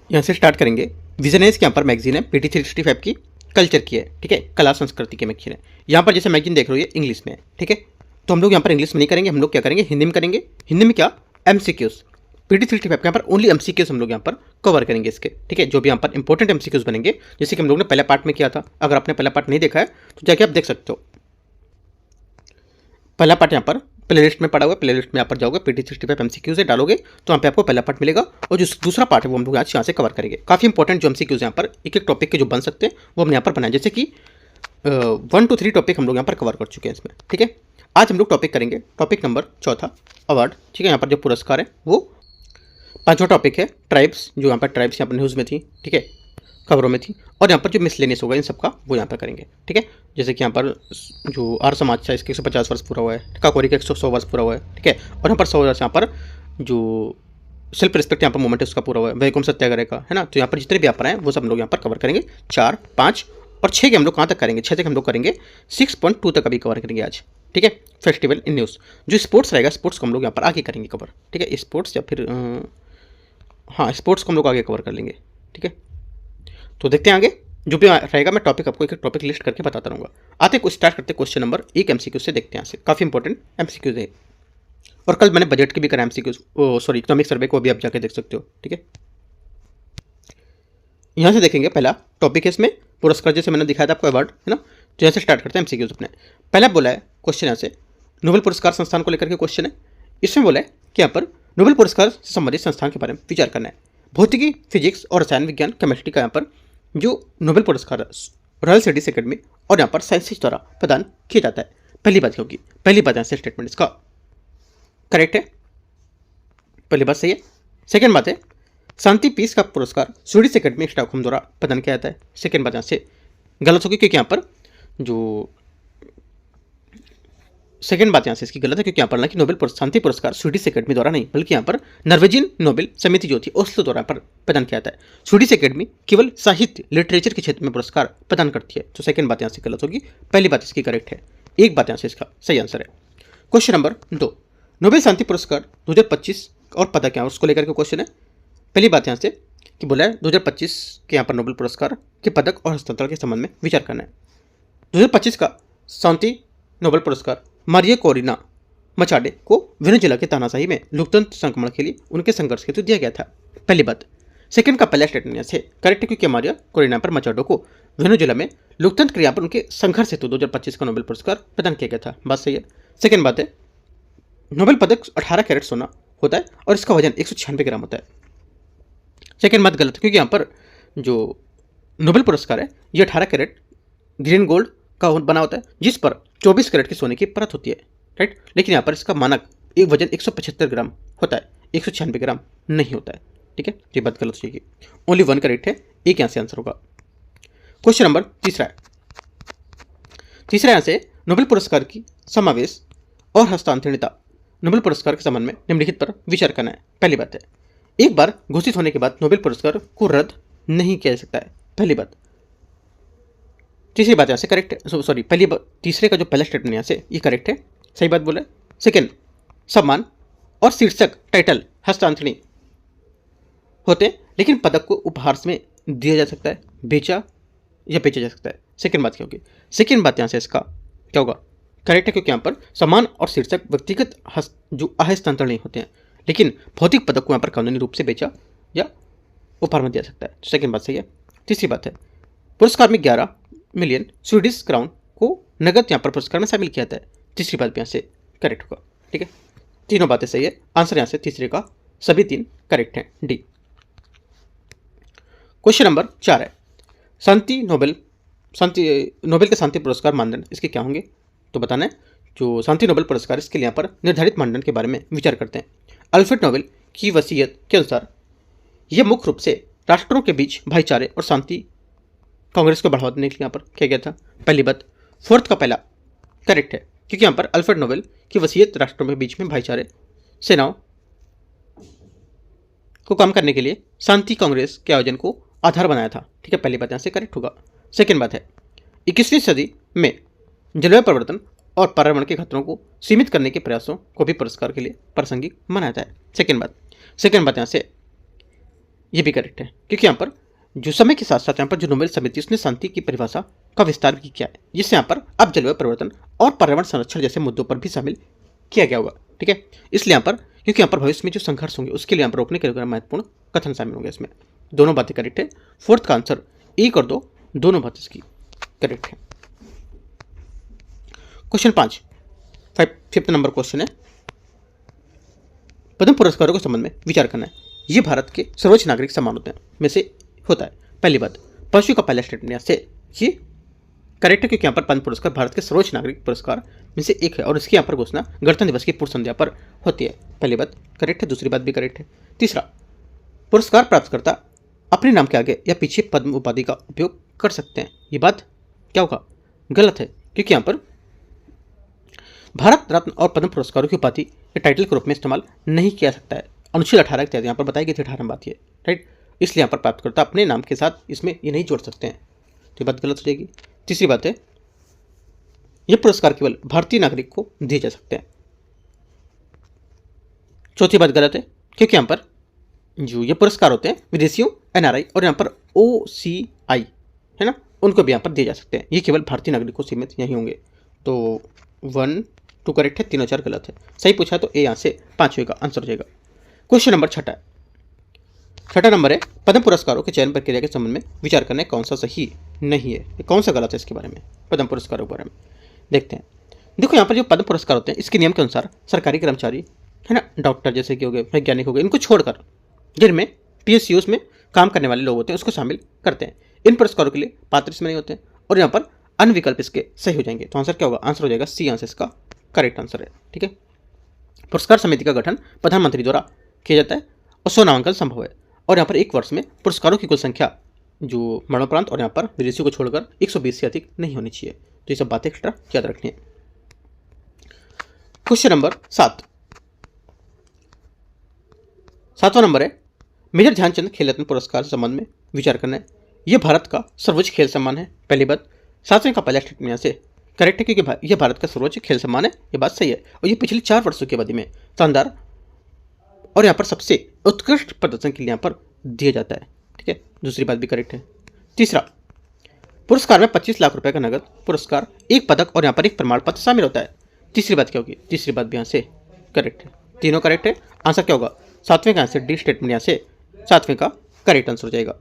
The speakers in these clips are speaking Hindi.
यहाँ से स्टार्ट करेंगे। विजन है इसके यहाँ पर मैगजीन है, PT 365 की कल्चर की है, ठीक है, कला संस्कृति की मैगजीन है। यहाँ पर जैसे मैगजीन देख रहे हो ये इंग्लिश में है, ठीक है। तो हम लोग यहाँ पर इंग्लिश में नहीं करेंगे, हम लोग क्या करेंगे, हिंदी में करेंगे। हिंदी में क्या, MCQs। PT 365 के यहाँ पर ओनली MCQs हम लोग यहाँ पर कवर करेंगे इसके, ठीक है। जो भी यहाँ पर इंपॉर्टेंट MCQs बनेंगे, जैसे कि हम लोग ने पहला पार्ट में किया था। अगर आपने पहला पार्ट नहीं देखा है तो जाके आप देख सकते हो। पहला पार्ट यहाँ पर प्लेलिस्ट में पड़ा हुआ है, प्लेलिस्ट में यहाँ पर जाओगे, PT 365 MCQ से डालोगे तो यहाँ पे आपको पहला पार्ट मिलेगा। और जो दूसरा पार्ट है वो हम लोग आज यहाँ से कवर करेंगे। काफ़ी इंपॉर्टेंट जो MCQs यहाँ पर एक एक टॉपिक के जो बन सकते हैं वो हमने यहाँ पर बनाए, जैसे कि 1 to 3 टॉपिक हम लोग यहाँ पर कवर कर चुके हैं इसमें, ठीक है। आज हम लोग टॉपिक करेंगे टॉपिक नंबर 4 अवार्ड, ठीक है। यहाँ पर जो पुरस्कार है वो 5वां टॉपिक है ट्राइब्स, जो यहाँ पर ट्राइब्स यहाँ पर न्यूज़ में थी, ठीक है, खबरों में थी। और यहाँ पर जो मिसलेनियस होगा इन सबका वो यहाँ पर करेंगे, ठीक है। जैसे कि यहाँ पर जो आर्य समाज था इसके 150 वर्ष पूरा हुआ है, काकोरी का 100 वर्ष पूरा हुआ है, ठीक है। और यहाँ पर 100 वर्ष यहाँ पर जो सेल्फ रिस्पेक्ट यहाँ पर मूवमेंट है उसका पूरा हुआ है, वैकुंठ सत्याग्रह का, है ना। तो यहाँ पर जितने भी यहाँ पर हैं वो सब लोग यहाँ पर कवर करेंगे। 4, 5 और 6 के हम लोग कहाँ तक करेंगे, 6 तक हम लोग करेंगे, 6.2 तक अभी कवर करेंगे आज, ठीक है। फेस्टिवल इन न्यूज़, जो स्पोर्ट्स रहेगा स्पोर्ट्स को हम लोग यहाँ पर आगे करेंगे कवर, ठीक है। स्पोर्ट्स या फिर हाँ स्पोर्ट्स को हम लोग आगे कवर कर लेंगे, ठीक है। तो देखते हैं आगे जो भी रहेगा, मैं टॉपिक आपको एक एक टॉपिक लिस्ट करके बताता रहूँगा। आते कुछ स्टार्ट करते क्वेश्चन नंबर 1 MCQ से देखते हैं। यहाँ से काफ़ी इंपॉर्टेंट MCQ है। और कल मैंने बजट की भी करा MCQ, सॉरी इकोनॉमिक सर्वे को अभी आप जाके देख सकते हो, ठीक है। यहाँ से देखेंगे पहला टॉपिक है इसमें पुरस्कार, जैसे मैंने दिखाया था आपको अवार्ड, है ना। तो यहाँ से स्टार्ट करते हैं MCQ अपने। पहला बोला है क्वेश्चन यहाँ से नोबेल पुरस्कार संस्थान को लेकर के क्वेश्चन है। इसमें बोला है कि यहाँ पर नोबेल पुरस्कार से संबंधित संस्थान के बारे में विचार करना है। भौतिकी, फिजिक्स और रसायन विज्ञान, केमिस्ट्री का यहाँ पर जो नोबेल पुरस्कार रॉयल स्टडीज अकेडमी और यहाँ पर साइंसिस्ट द्वारा प्रदान किया जाता है। पहली बात होगी, पहली बात यहाँ से स्टेटमेंट इसका करेक्ट है, पहली बात सही है। सेकेंड बात है शांति पीस का पुरस्कार स्वीडिश अकेडमी स्टॉकहोम द्वारा प्रदान किया जाता है। सेकेंड बात यहाँ से गलत होगी, क्योंकि यहाँ पर जो सेकेंड बात यहाँ से इसकी गलत है, क्योंकि यहाँ पर ना कि नोबेल शांति पुरस्कार स्वीडिश अकेडमी द्वारा नहीं, बल्कि यहाँ पर नॉर्वेजियन नोबेल समिति जो थी ओस्लो द्वारा पर प्रदान किया जाता है। स्वीडिश अकेडमी केवल साहित्य लिटरेचर के क्षेत्र में पुरस्कार प्रदान करती है। तो सेकेंड बात यहाँ से गलत होगी, पहली बात इसकी करेक्ट है। एक बात यहाँ से इसका सही आंसर है। क्वेश्चन नंबर 2 नोबेल शांति पुरस्कार 2025 और पदक क्या उसको लेकर के क्वेश्चन है। पहली बात यहाँ से कि बोला है 2025 के यहाँ पर नोबेल पुरस्कार के पदक और हस्तांतरण के संबंध में विचार करना है। 2025 का शांति नोबेल पुरस्कार मारिया कोरिना मचाडे को वेनेजुएला के तानाशाही में लोकतंत्र संक्रमण के लिए उनके संघर्ष हेतु दिया गया था। पहली बात। सेकंड का पहला स्टेटमेंट से करेक्ट है, क्योंकि मारिया कोरिना पर मचाडो को वेनेजुएला में लोकतंत्र क्रिया पर उनके संघर्ष हेतु 2025 का नोबेल पुरस्कार प्रदान किया गया था। बात सही है। सेकंड बात है नोबेल पदक 18 कैरेट सोना होता है और इसका वजन 196 ग्राम होता है। सेकंड बात गलत है, क्योंकि यहाँ पर जो नोबेल पुरस्कार है ये 18 कैरेट ग्रीन गोल्ड का बना होता है, जिस पर 24 कैरेट की सोने की परत होती है, राइट। लेकिन यहाँ पर इसका मानक एक वजन 175 ग्राम होता है, 196 ग्राम नहीं होता है, ठीक है। ये बात गलत हो जाएगी। ओनली 1 करेक्ट है, एक यहाँ से आंसर होगा। क्वेश्चन नंबर तीसरा यहाँ से नोबेल पुरस्कार की समावेश और हस्तांतरणिता नोबेल पुरस्कार के संबंध में निम्नलिखित पर विचार करना है। पहली बात है एक बार घोषित होने के बाद नोबेल पुरस्कार को रद्द नहीं किया जा सकता है, पहली बात। तीसरी बात यहाँ से करेक्ट है, सॉरी पहली बात तीसरे का जो पहला स्टेटमेंट यहाँ से ये करेक्ट है, सही बात बोला। सेकेंड सम्मान और शीर्षक टाइटल हस्तांतरणीय होते हैं, लेकिन पदक को उपहार में दिया जा सकता है, बेचा जा सकता है। सेकेंड बात क्या होगी, सेकेंड बात यहाँ से इसका क्या होगा, करेक्ट है, क्योंकि यहाँ पर सम्मान और शीर्षक व्यक्तिगत जो अहस्तांतरणीय होते हैं, लेकिन भौतिक पदक को यहाँ पर कानूनी रूप से बेचा या उपहार में दिया सकता है। सेकेंड बात सही है। तीसरी बात है पुरस्कार में 11 मिलियन स्वीडिश क्राउन को नगद यहाँ पर पुरस्कार में शामिल किया जाता है। तीसरी बात भी यहाँ से करेक्ट होगा, ठीक है। तीनों बातें सही है, आंसर यहाँ से तीसरे का सभी 3 करेक्ट हैं, डी। क्वेश्चन नंबर 4 है नोबेल के शांति पुरस्कार मानदंड इसके क्या होंगे, तो बताना है। जो शांति नोबेल पुरस्कार इसके लिए यहाँ पर निर्धारित मानदंड के बारे में विचार करते हैं। अल्फ्रेड नोबेल की वसीयत के अनुसार यह मुख्य रूप से राष्ट्रों के बीच भाईचारे और शांति कांग्रेस को बढ़ावा देने के लिए यहाँ पर किया गया था, पहली बात। फोर्थ का पहला करेक्ट है, क्योंकि यहाँ पर अल्फ्रेड नोबेल की वसीयत राष्ट्रों के बीच में भाईचारे सेनाओं को कम करने के लिए शांति कांग्रेस के आयोजन को आधार बनाया था, ठीक है। पहली बात यहाँ से करेक्ट होगा। सेकेंड बात है 21वीं सदी में जलवायु परिवर्तन और पर्यावरण के खतरों को सीमित करने के प्रयासों को भी पुरस्कार के लिए प्रासंगिक माना जाता है। सेकेंड बात यहाँ से ये भी करेक्ट है, क्योंकि यहाँ पर जो समय के साथ साथ यहाँ पर जो नोबेल समिति उसने शांति की परिभाषा का विस्तार भी किया है, जिससे यहाँ पर अब जलवायु परिवर्तन और पर्यावरण संरक्षण जैसे मुद्दों पर भी शामिल किया गया होगा। ठीक है, इसलिए यहाँ पर क्योंकि यहाँ पर भविष्य में जो संघर्ष होंगे उसके लिए यहाँ पर रोकने के लिए महत्वपूर्ण कथन शामिल होंगे। इसमें दोनों बातें करेक्ट है। फोर्थ का आंसर 1 और 2 दोनों बातें इसकी करेक्ट है। क्वेश्चन 5 5th नंबर क्वेश्चन है, पद्म पुरस्कारों के संबंध में विचार करना है। ये भारत के सर्वोच्च नागरिक सम्मान में से होता है। पहली बात, पशु का पहला स्टेटमेंट से ये करेक्ट है, क्योंकि यहाँ पर पद्म पुरस्कार भारत के सर्वोच्च नागरिक पुरस्कार में से एक है और इसकी यहाँ पर घोषणा गणतंत्र दिवस की पूर्व संध्या पर होती है। पहली बात करेक्ट है, दूसरी बात भी करेक्ट है। तीसरा, पुरस्कार प्राप्तकर्ता अपने नाम के आगे या पीछे पद्म उपाधि का उपयोग कर सकते हैं। ये बात क्या होगा? गलत है, क्योंकि यहाँ पर भारत रत्न और पद्म पुरस्कारों की उपाधि या टाइटल के रूप में इस्तेमाल नहीं किया सकता है। अनुच्छेद 18 के तहत यहाँ पर बताई गई थी 18 बात ये, राइट। इसलिए यहाँ पर प्राप्तकर्ता अपने नाम के साथ इसमें ये नहीं जोड़ सकते हैं, तो ये बात गलत हो जाएगी। तीसरी बात है, ये पुरस्कार केवल भारतीय नागरिक को दिए जा सकते हैं। चौथी बात गलत है, क्योंकि यहाँ पर जो ये पुरस्कार होते हैं विदेशियों, NRI और यहाँ पर OCI है ना, उनको भी यहाँ पर दिए जा सकते हैं। ये केवल भारतीय नागरिक को सीमित नहीं होंगे। तो 1 2 करेक्ट है, 3 और 4 गलत है। सही पूछा तो ए यहाँ से 5वें का आंसर हो जाएगा। क्वेश्चन नंबर 6 है। 6 नंबर है, पद्म पुरस्कारों के चयन प्रक्रिया के संबंध में विचार करना है, कौन सा सही नहीं है, कौन सा गलत है इसके बारे में, पद्म पुरस्कारों के बारे में देखते हैं। देखो यहाँ पर जो पद्म पुरस्कार होते हैं इसके नियम के अनुसार सरकारी कर्मचारी है ना, डॉक्टर जैसे कि हो गए, वैज्ञानिक हो गए, इनको छोड़कर जिनमें PSUs में काम करने वाले लोग होते हैं उसको शामिल करते हैं। इन पुरस्कारों के लिए पात्र इसमें नहीं होते हैं और यहाँ पर अन्य विकल्प इसके सही हो जाएंगे। तो आंसर क्या होगा? आंसर हो जाएगा सी, आंसर इसका करेक्ट आंसर है। ठीक है, पुरस्कार समिति का गठन प्रधानमंत्री द्वारा किया जाता है और 100 नामांकन संभव है और यहाँ पर एक वर्ष में पुरस्कारों की कुल संख्या जो मरणोपरांत और यहाँ पर विदेशियों को छोड़कर 120 से अधिक नहीं होनी चाहिए। तो ये सब बातें एक्स्ट्रा याद रखनी है। क्वेश्चन नंबर 7वां नंबर है, मेजर ध्यानचंद खेल रत्न पुरस्कार के संबंध में विचार करना है। यह भारत का सर्वोच्च खेल सम्मान है। पहली बात, 7वें का पहला स्टेटमेंट यहाँ से करेक्ट है, क्योंकि यह भारत का सर्वोच्च खेल सम्मान है, ये बात सही है और ये पिछले 4 वर्षों की अवधि में शानदार और यहाँ पर सबसे उत्कृष्ट प्रदर्शन के लिए यहाँ पर दिया जाता है। ठीक है, दूसरी बात भी करेक्ट है। तीसरा, पुरस्कार में 25 लाख रुपए का नगद पुरस्कार, 1 पदक और यहाँ पर 1 प्रमाण पत्र शामिल होता है। तीसरी बात क्या होगी? तीसरी बात भी यहाँ से करेक्ट है, तीनों करेक्ट है। आंसर क्या होगा? 7वें का आंसर डी स्टेटमेंट यहाँ से 7वें का करेक्ट आंसर हो जाएगा।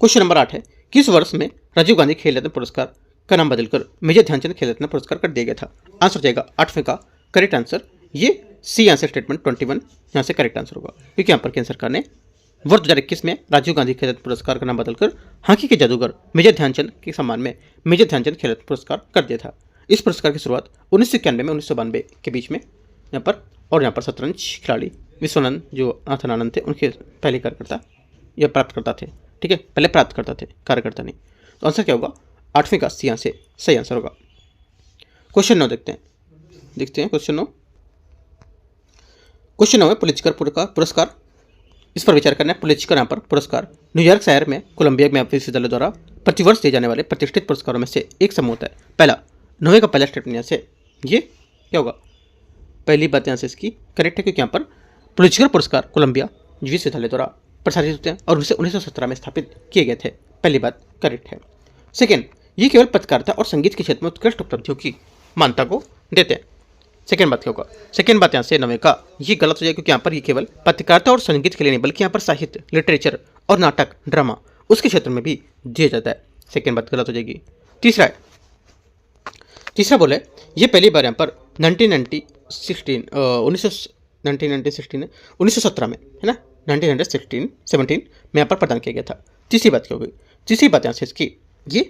क्वेश्चन नंबर 8 है, किस वर्ष में राजीव गांधी खेल रत्न पुरस्कार का नाम बदलकर मेजर ध्यानचंद खेल रत्न पुरस्कार कर दिया गया था? आंसर हो जाएगा 8वें का करेक्ट आंसर। ये सी आंसर स्टेटमेंट 21 यहाँ से करेक्ट आंसर होगा, क्योंकि यहाँ पर केंद्र सरकार ने वर्ष 2021 में राजीव गांधी खेल रत्न पुरस्कार का नाम बदलकर हॉकी के जादूगर मेजर ध्यानचंद के सम्मान में मेजर ध्यानचंद खेल रत्न पुरस्कार कर दिया था। इस पुरस्कार की शुरुआत 1991 में 1992 के बीच में यहाँ पर शतरंज खिलाड़ी विश्वनाथन जो नाथन आनंद थे उनके पहले कार्यकर्ता या प्राप्तकर्ता थे। ठीक है, पहले प्राप्तकर्ता थे, कार्यकर्ता नहीं। तो आंसर क्या होगा? 8वें का सी यहाँ से सही आंसर होगा। क्वेश्चन 9 देखते हैं क्वेश्चन 9 है पुलित्जर पुरस्कार। इस पर विचार करना है। पुलित्जर यहाँ पर पुरस्कार न्यूयॉर्क शहर में कोलंबिया में विश्वविद्यालय द्वारा प्रतिवर्ष दिए जाने वाले प्रतिष्ठित पुरस्कारों में से एक समूह होता है। पहला, 9वें का पहला स्टेटमेंट यहाँ से ये क्या होगा? पहली बात यहाँ से इसकी करेक्ट है, क्योंकि यहाँ पर पुलित्जर पुरस्कार कोलंबिया विश्वविद्यालय द्वारा प्रसारित होते हैं और इसे 1917 में स्थापित किए गए थे। पहली बात करेक्ट है। सेकेंड, ये केवल पत्रकारिता और संगीत के क्षेत्र में उत्कृष्ट उपलब्धियों की मान्यता को देते हैं। सेकेंड बात क्या होगा? सेकेंड बात यहाँ से 9वें का ये गलत हो जाएगा, क्योंकि यहाँ पर ये केवल पत्रकारिता और संगीत के लिए नहीं बल्कि यहाँ पर साहित्य, लिटरेचर और नाटक, ड्रामा उसके क्षेत्र में भी दिया जाता है। सेकेंड बात गलत हो जाएगी। तीसरा बोले, ये पहली बार यहाँ पर 1917 में है ना, 1917 में यहाँ पर प्रदान किया गया था। तीसरी बात क्या होगी? तीसरी बात यहाँ से इसकी ये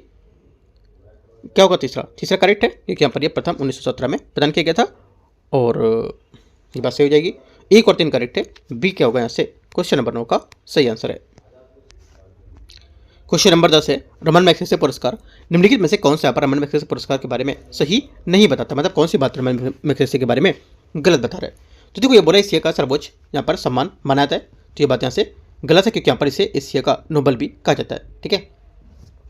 क्या होगा? तीसरा करेक्ट है, क्योंकि यहाँ पर ये प्रथम 1917 में प्रदान किया गया था और ये बात सही हो जाएगी। 1 और 3 करेक्ट है। बी क्या होगा यहाँ से? क्वेश्चन नंबर 9 का सही आंसर है। क्वेश्चन नंबर 10 है, रमन मैग्सेसे पुरस्कार निम्नलिखित में से कौन सा यहाँ पर रमन मैग्सेसे पुरस्कार के बारे में सही नहीं बताता? मतलब कौन सी बात रमन मैग्सेसे के बारे में गलत बता रहा है? तो देखो, ये बोला एशिया का सर्वोच्च यहाँ पर सम्मान माना जाता है, तो ये बात यहाँ से गलत है, क्योंकि यहाँ पर इसे एशिया का नोबेल भी कहा जाता है। ठीक है,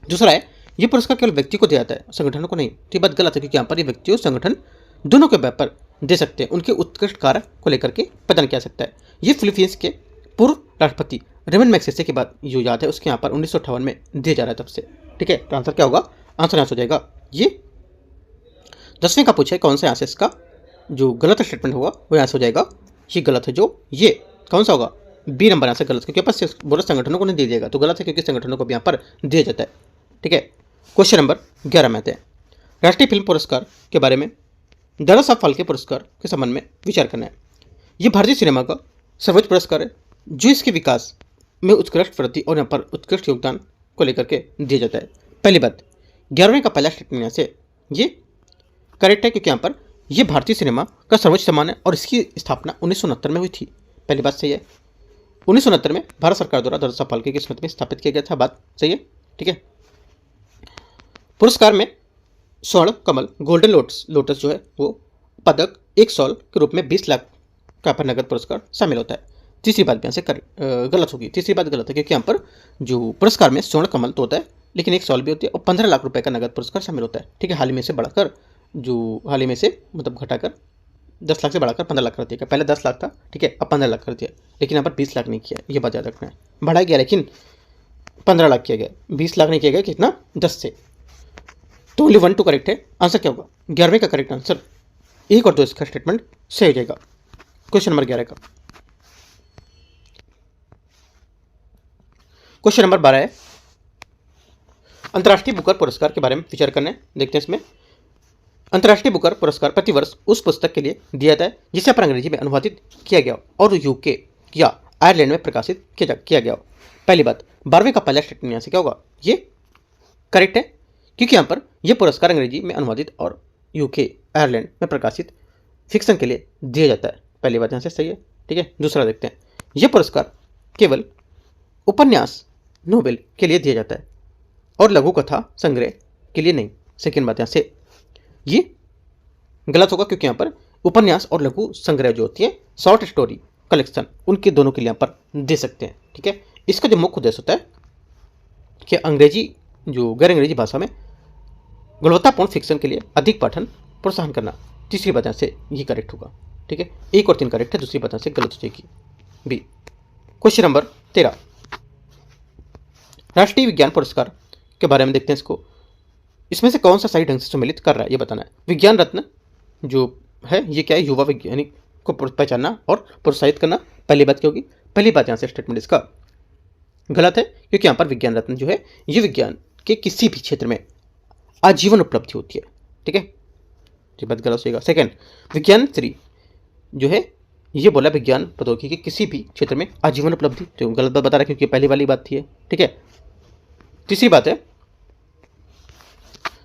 दूसरा है, ये पुरस्कार केवल व्यक्ति को दिया जाता है, संगठनों को नहीं। तो ये बात गलत है, क्योंकि यहाँ पर ये व्यक्ति और संगठन दोनों के व्यापार दे सकते हैं, उनके उत्कृष्ट कार्य को लेकर के प्रदान किया सकता है। ये फिलीपींस के पूर्व राष्ट्रपति रेमन मैग्सेसे के बाद जो याद है उसके यहाँ पर 1958 में दिया जा रहा है तब से। ठीक है, तो आंसर क्या होगा? आंसर यहाँ से हो जाएगा ये 10वें का पूछा है कौन सा यहाँ से इसका जो गलत स्टेटमेंट होगा वो यहाँ से हो जाएगा ये गलत है। जो ये कौन सा होगा? बी नंबर यहाँ से गलत, क्योंकि बस बोनस संगठनों को नहीं दिया जाएगा तो गलत है, क्योंकि संगठनों को भी यहाँ पर दिया जाता है। ठीक है, क्वेश्चन नंबर 11 में आते हैं। राष्ट्रीय फिल्म पुरस्कार के बारे में दादा साहब फाल्के पुरस्कार के संबंध में विचार करना है। ये भारतीय सिनेमा का सर्वोच्च पुरस्कार है जो इसके विकास में उत्कृष्ट प्रगति और यहाँ पर उत्कृष्ट योगदान को लेकर के दिया जाता है। पहली बात, 11वें का पहला स्टेटमेंट यहाँ से ये करेक्ट है, क्योंकि यहाँ पर यह भारतीय सिनेमा का सर्वोच्च सम्मान है और इसकी स्थापना 1969 में हुई थी। पहली बात सही है, 1969 में भारत सरकार द्वारा दादा साहब फाल्के की स्मृति में स्थापित किया गया था। बात सही है। ठीक है, पुरस्कार में स्वर्ण कमल गोल्डन लोटस जो है वो पदक, एक सॉल के रूप में 20 लाख का पर नगद पुरस्कार शामिल होता है। तीसरी बात भी यहाँ से गलत होगी। तीसरी बात गलत है, क्योंकि यहाँ पर जो पुरस्कार में स्वर्ण कमल तो होता है लेकिन एक सॉल भी होती है और 15 लाख रुपए का नगद पुरस्कार शामिल होता है। ठीक है, हाल ही में से बढ़ाकर हाल ही में से मतलब घटाकर 10 लाख से बढ़ाकर 15 लाख कर दिया। पहले 10 लाख था, ठीक है, अब 15 लाख कर दिया, लेकिन यहाँ पर 20 लाख नहीं किया, ये बात याद रखना है। बढ़ाया गया लेकिन 15 लाख किया गया, 20 लाख नहीं किया गया। कितना? 10 से। तो ओनली 1 2 करेक्ट है। आंसर क्या होगा? 11वें का करेक्ट आंसर 1 और 2 इसका स्टेटमेंट सही हो जाएगा। क्वेश्चन नंबर 11 का क्वेश्चन नंबर 12 है अंतर्राष्ट्रीय बुकर पुरस्कार के बारे में विचार करना है। देखते हैं इसमें। अंतर्राष्ट्रीय बुकर पुरस्कार प्रतिवर्ष उस पुस्तक के लिए दिया जाता है जिसे पर अंग्रेजी में अनुवादित किया गया और यूके या आयरलैंड में प्रकाशित किया गया। पहली बात, 12वें का पहला स्टेटमेंट यहाँ से क्या होगा? ये करेक्ट है, क्योंकि यहाँ पर यह पुरस्कार अंग्रेजी में अनुवादित और यूके आयरलैंड में प्रकाशित फिक्शन के लिए दिया जाता है। पहली बात यहाँ से सही है। ठीक है, दूसरा देखते हैं। यह पुरस्कार केवल उपन्यास नोवेल के लिए दिया जाता है और लघु कथा संग्रह के लिए नहीं। सेकेंड बात यहाँ से ये गलत होगा, क्योंकि यहाँ पर उपन्यास और लघु संग्रह जो होती है शॉर्ट स्टोरी कलेक्शन, उनके दोनों के लिए यहाँ पर दे सकते हैं। ठीक है, इसका जो मुख्य उद्देश्य होता है कि अंग्रेजी जो गैर अंग्रेजी भाषा में गुणवत्तापूर्ण फिक्शन के लिए अधिक पाठन प्रोत्साहन करना। तीसरी बात यहाँ से ये करेक्ट होगा। ठीक है, 1 और 3 करेक्ट है, दूसरी बात यहाँ से गलत हो जाएगी बी। क्वेश्चन नंबर 13 राष्ट्रीय विज्ञान पुरस्कार के बारे में देखते हैं इसको। इसमें से कौन सा सही ढंग से सम्मिलित कर रहा है ये बताना है। विज्ञान रत्न जो है ये क्या है? युवा वैज्ञानिक को पहचानना और प्रोत्साहित करना। पहली बात क्या होगी? पहली बात यहाँ से स्टेटमेंट इसका गलत है, क्योंकि यहाँ पर विज्ञान रत्न जो है ये विज्ञान के किसी भी क्षेत्र में आजीवन उपलब्धि होती है। ठीक है, ये बात गलत होगा। सेकेंड, विज्ञान श्री जो है ये बोला विज्ञान प्रौद्योगिकी के किसी भी क्षेत्र में आजीवन उपलब्धि, तो गलत बात बता रहा है, क्योंकि पहली वाली बात थी। ठीक है, तीसरी बात है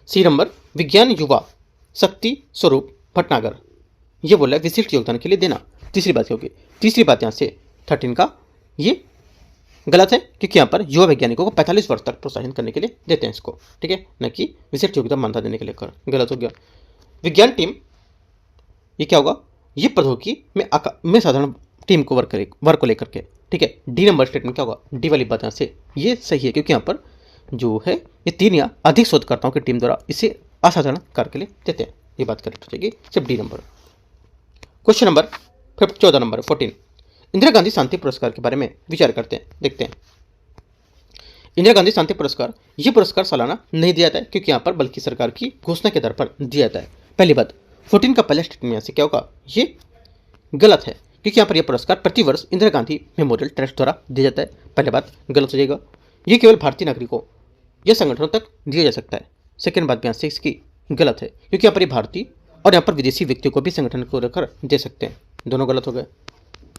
सी नंबर, विज्ञान युवा शक्ति स्वरूप भटनागर ये बोला विशिष्ट योगदान के लिए देना। तीसरी बात होगी। तीसरी बात यहाँ से 13 का ये गलत है, क्योंकि यहाँ पर युवा वैज्ञानिकों को 45 वर्ष तक प्रोत्साहित करने के लिए देते हैं इसको। ठीक है, न कि विशिष्ट योगदान मान्यता देने के लिए कर। गलत हो गया। विज्ञान टीम ये क्या होगा? ये प्रौद्योगिकी में साधारण टीम को वर्क को लेकर के। ठीक है, डी नंबर स्टेटमेंट क्या होगा? डी वाली बात यहाँ से ये सही है, क्योंकि यहाँ पर जो है ये 3 या अधिक शोधकर्ताओं की टीम द्वारा इसे असाधारण कार्य के लिए देते हैं। ये बात करेक्ट हो जाएगी, सिर्फ D number. Question number 14 number 14 Indira Gandhi शांति पुरस्कार के बारे में विचार करते हैं। देखते हैं। इंदिरा गांधी शांति पुरस्कार ये पुरस्कार सालाना नहीं दिया जाता है, क्योंकि यहाँ पर बल्कि सरकार की घोषणा के आधार पर दिया जाता है। पहली बात, 14 का पहला स्टेटमेंट यहाँ से क्या होगा? ये गलत है, क्योंकि यहाँ पर यह पुरस्कार प्रतिवर्ष इंदिरा गांधी मेमोरियल ट्रस्ट द्वारा दिया जाता है। पहली बात गलत हो जाएगा। ये केवल भारतीय नागरिकों या संगठनों तक दिया जा सकता है। सेकेंड बात यहाँ से इसकी गलत है, क्योंकि यहाँ पर भारतीय और यहाँ पर विदेशी व्यक्तियों को भी संगठन को रखकर दे सकते हैं। दोनों गलत हो गए।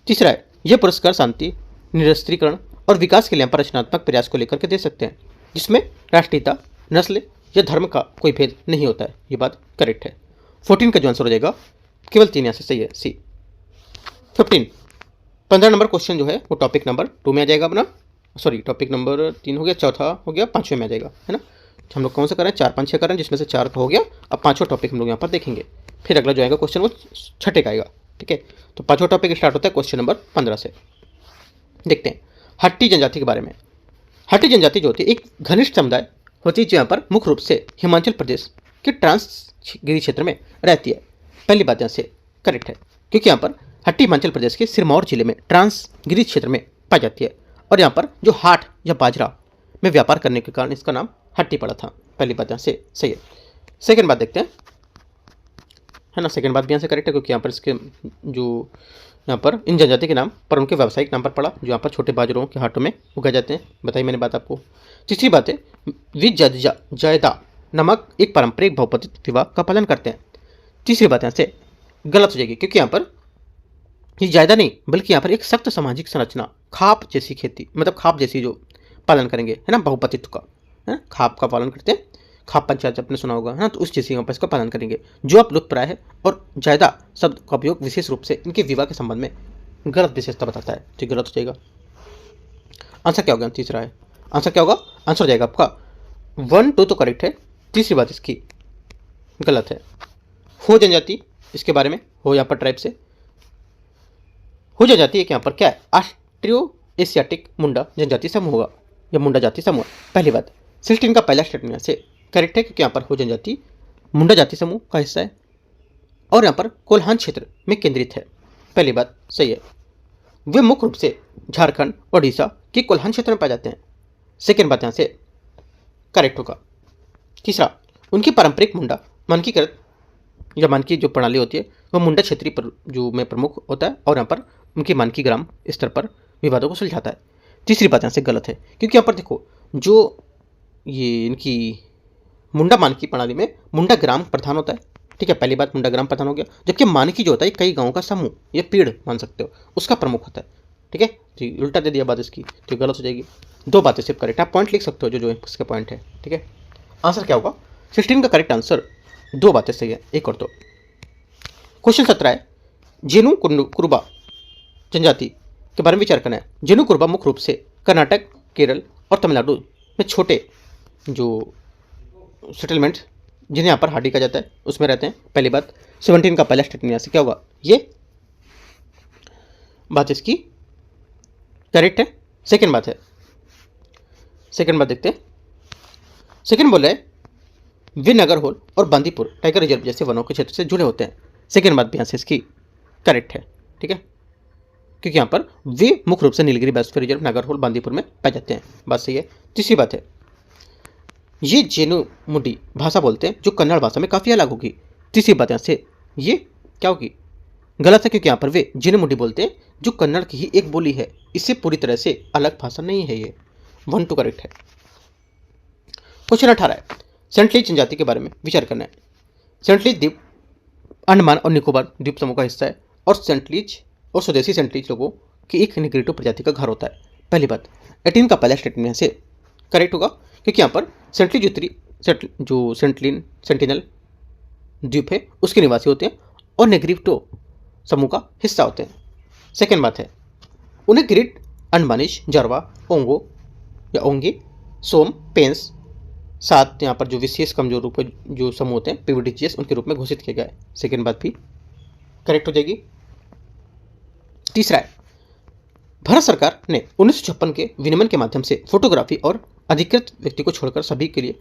तीसरा है, यह पुरस्कार शांति, निरस्त्रीकरण और विकास के लिए यहाँ पर रचनात्मक प्रयास को लेकर के दे सकते हैं, जिसमें राष्ट्रीयता, नस्ल या धर्म का कोई भेद नहीं होता है। ये बात करेक्ट है। 14 का जो आंसर हो जाएगा केवल 3 यहाँ से सही है, सी। 15 नंबर क्वेश्चन जो है वो टॉपिक नंबर 2 में आ जाएगा अपना। सॉरी, टॉपिक नंबर 3 हो गया, चौथा हो गया, 5वें में आ जाएगा, है ना। हम लोग कौन सा करें? 4 5 6 करें, जिसमें से 4 का हो गया। अब 5वां टॉपिक हम लोग यहाँ पर देखेंगे। फिर अगला जो आएगा क्वेश्चन वो 6ठे का आएगा। ठीक है, तो 5वां टॉपिक स्टार्ट होता है क्वेश्चन नंबर 15 से। देखते हैं हट्टी जनजाति के बारे में। हट्टी जनजाति जो होती है एक घनिष्ठ समुदाय होती है, जो यहाँ पर मुख्य रूप से हिमाचल प्रदेश के ट्रांसगिरी क्षेत्र में रहती है। पहली बात यहाँ से करेक्ट है, क्योंकि यहाँ पर हट्टी हिमाचल प्रदेश के सिरमौर जिले में ट्रांसगिरी क्षेत्र में पाई जाती है। और यहाँ पर जो हाट या बाजरा में व्यापार करने के कारण इसका नाम हट्टी पड़ा था। पहली बात यहाँ से सही है। सेकेंड बात देखते हैं, है ना। सेकेंड बात भी यहाँ से करेक्ट है, क्योंकि यहाँ पर इसके जो यहाँ पर इन जनजाति के नाम पर उनके व्यावसायिक नाम पर पड़ा, जो यहाँ पर छोटे बाजारों के हाटों में उगाए जाते हैं। बताई मैंने बात आपको। तीसरी बात है, जायदा नामक एक पारंपरिक बहुपतित विवाह का पालन करते हैं। तीसरी बात यहाँ से गलत हो जाएगी, क्योंकि यहाँ पर ये जायदा नहीं बल्कि यहाँ पर एक सख्त सामाजिक संरचना, खाप जैसी खेती, मतलब खाप जैसी जो पालन करेंगे, है ना, बहुपतित्व का, है ना, खाप का पालन करते हैं। खाप पंचायत आपने सुना होगा, है ना, तो उस जैसी यहाँ पर इसका पालन करेंगे जो आप लुप्त प्राय है। और जायदा शब्द का उपयोग विशेष रूप से इनके विवाह के संबंध में गलत विशेषता बताता है, तो गलत हो जाएगा। आंसर क्या होगा? तीसरा है आंसर क्या होगा? आंसर हो जाएगा आपका 1, 2 तो करेक्ट है, तीसरी बात इसकी गलत है। हो जनजाति, इसके बारे में, हो यहाँ पर ट्राइब से हो जनजाति एक यहाँ पर क्या है? ऑस्ट्रियो एशियाटिक मुंडा जनजाति समूह होगा या मुंडा जाति समूह। पहली बात, 16 का पहला स्टेटमेंट यहाँ से करेक्ट है, क्योंकि यहाँ पर हो जनजाति मुंडा जाति समूह का हिस्सा है और यहाँ पर कोल्हान क्षेत्र में केंद्रित है। पहली बात सही है। वे मुख्य रूप से झारखंड और उड़ीसा के कोल्हान क्षेत्र में पाए जाते हैं। सेकेंड बात यहाँ से करेक्ट होगा। तीसरा, उनकी पारंपरिक मुंडा मानकीकृत या मानकी जो प्रणाली होती है वह मुंडा क्षेत्रीय पर जो में प्रमुख होता है और यहाँ पर उनकी मानकी ग्राम स्तर पर विवादों को सुलझाता है। तीसरी बात यहाँ से गलत है, क्योंकि यहाँ पर देखो जो ये इनकी मुंडा मानकी प्रणाली में मुंडा ग्राम प्रधान होता है, ठीक है। पहली बात मुंडा ग्राम प्रधान हो गया, जबकि मानकी जो होता है कई गाँवों का समूह या पीढ़ मान सकते हो, उसका प्रमुख होता है, ठीक है। जी उल्टा दे दिया बात इसकी, तो गलत हो जाएगी। 2 बातें सिर्फ करेक्ट, आप पॉइंट लिख सकते हो जो जो इसके पॉइंट है, ठीक है। आंसर क्या होगा? 16 का करेक्ट आंसर 2 बातें सही है, एक और 2। क्वेश्चन 17 है, जेनु कुरुबा जनजाति के बारे में विचार करना है। जेनु कुरुबा मुख्य रूप से कर्नाटक, केरल और तमिलनाडु में छोटे जो सेटलमेंट जिन्हें यहाँ पर हाडी कहा जाता है उसमें रहते हैं। पहली बात, 17 का पहला स्टेटमेंट यहाँ से क्या होगा? ये बात इसकी करेक्ट है। सेकेंड बात है, सेकेंड बात देखते हैं। सेकेंड बोल रहे हैं वे नगरहोल और बांदीपुर टाइगर रिजर्व जैसे वनों के क्षेत्र से जुड़े होते हैं। सेकेंड बात भी यहाँ से इसकी करेक्ट है, ठीक है, क्योंकि यहाँ पर वे मुख्य रूप से नीलगिरी बायोस्फीयर रिजर्व नगरहोल बांदीपुर में पाए जाते हैं। बात सही है। तीसरी बात है, ये जेनुमुडी भाषा बोलते हैं जो कन्नड़ भाषा में काफ़ी अलग होगी। तीसरी बात यहाँ से ये क्या होगी? गलत है, क्योंकि यहाँ पर वे जेनुमुडी बोलते हैं जो कन्नड़ की ही एक बोली है, इससे पूरी तरह से अलग भाषा नहीं है ये। 1, 2 करेक्ट है। क्वेश्चन 18 है, सेंटलीज जनजाति के बारे में विचार करना है। सेंटलीज द्वीप अंडमान और निकोबार द्वीप समूह का हिस्सा है और सेंटलीज और स्वदेशी सेंटलीज लोगों की एक निग्रिटो प्रजाति का घर होता है। पहली बात, 18 का पहला स्टेटमेंट यहाँ से करेक्ट होगा, क्योंकि यहाँ पर सेंटलीज उत्तरी जो सेंटिनल द्वीप है उसके निवासी होते हैं और नेग्रिटो समूह का हिस्सा होते हैं। सेकेंड बात है, उन्हें ग्रेट अंडमानिश, जारवा, ओंगो या ओंगे, सोम, पेंस 7 यहाँ पर जो विशेष कमजोर रूप जो समूह होते हैं पीवीडीजीएस उनके रूप में घोषित किया गया है। सेकेंड बात भी करेक्ट हो जाएगी। तीसरा है, भारत सरकार ने 1956 के विनियमन के माध्यम से फोटोग्राफी और अधिकृत व्यक्ति को छोड़कर सभी के लिए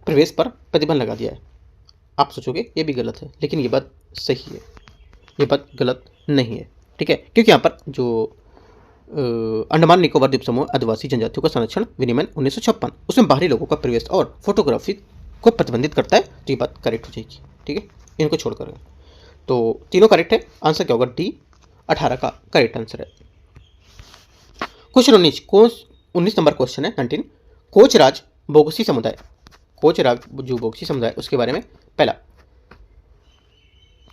प्रवेश पर प्रतिबंध लगा दिया है। आप सोचोगे ये भी गलत है, लेकिन ये बात सही है, ये बात गलत नहीं है, ठीक है, क्योंकि यहाँ पर जो अंडमान निकोबार द्वीप समूह आदिवासी जनजातियों का संरक्षण विनियमन 1956 उसमें बाहरी लोगों का प्रवेश और फोटोग्राफी को प्रतिबंधित करता है, तो ये बात करेक्ट हो जाएगी, ठीक है, इनको छोड़कर। तो तीनों करेक्ट है। आंसर क्या होगा? डी 18 का करेक्ट आंसर है। क्वेश्चन 19 नंबर क्वेश्चन है 19। कोचराज बोगसी समुदाय, कोचराज जो बोगसी समुदाय उसके बारे में पहला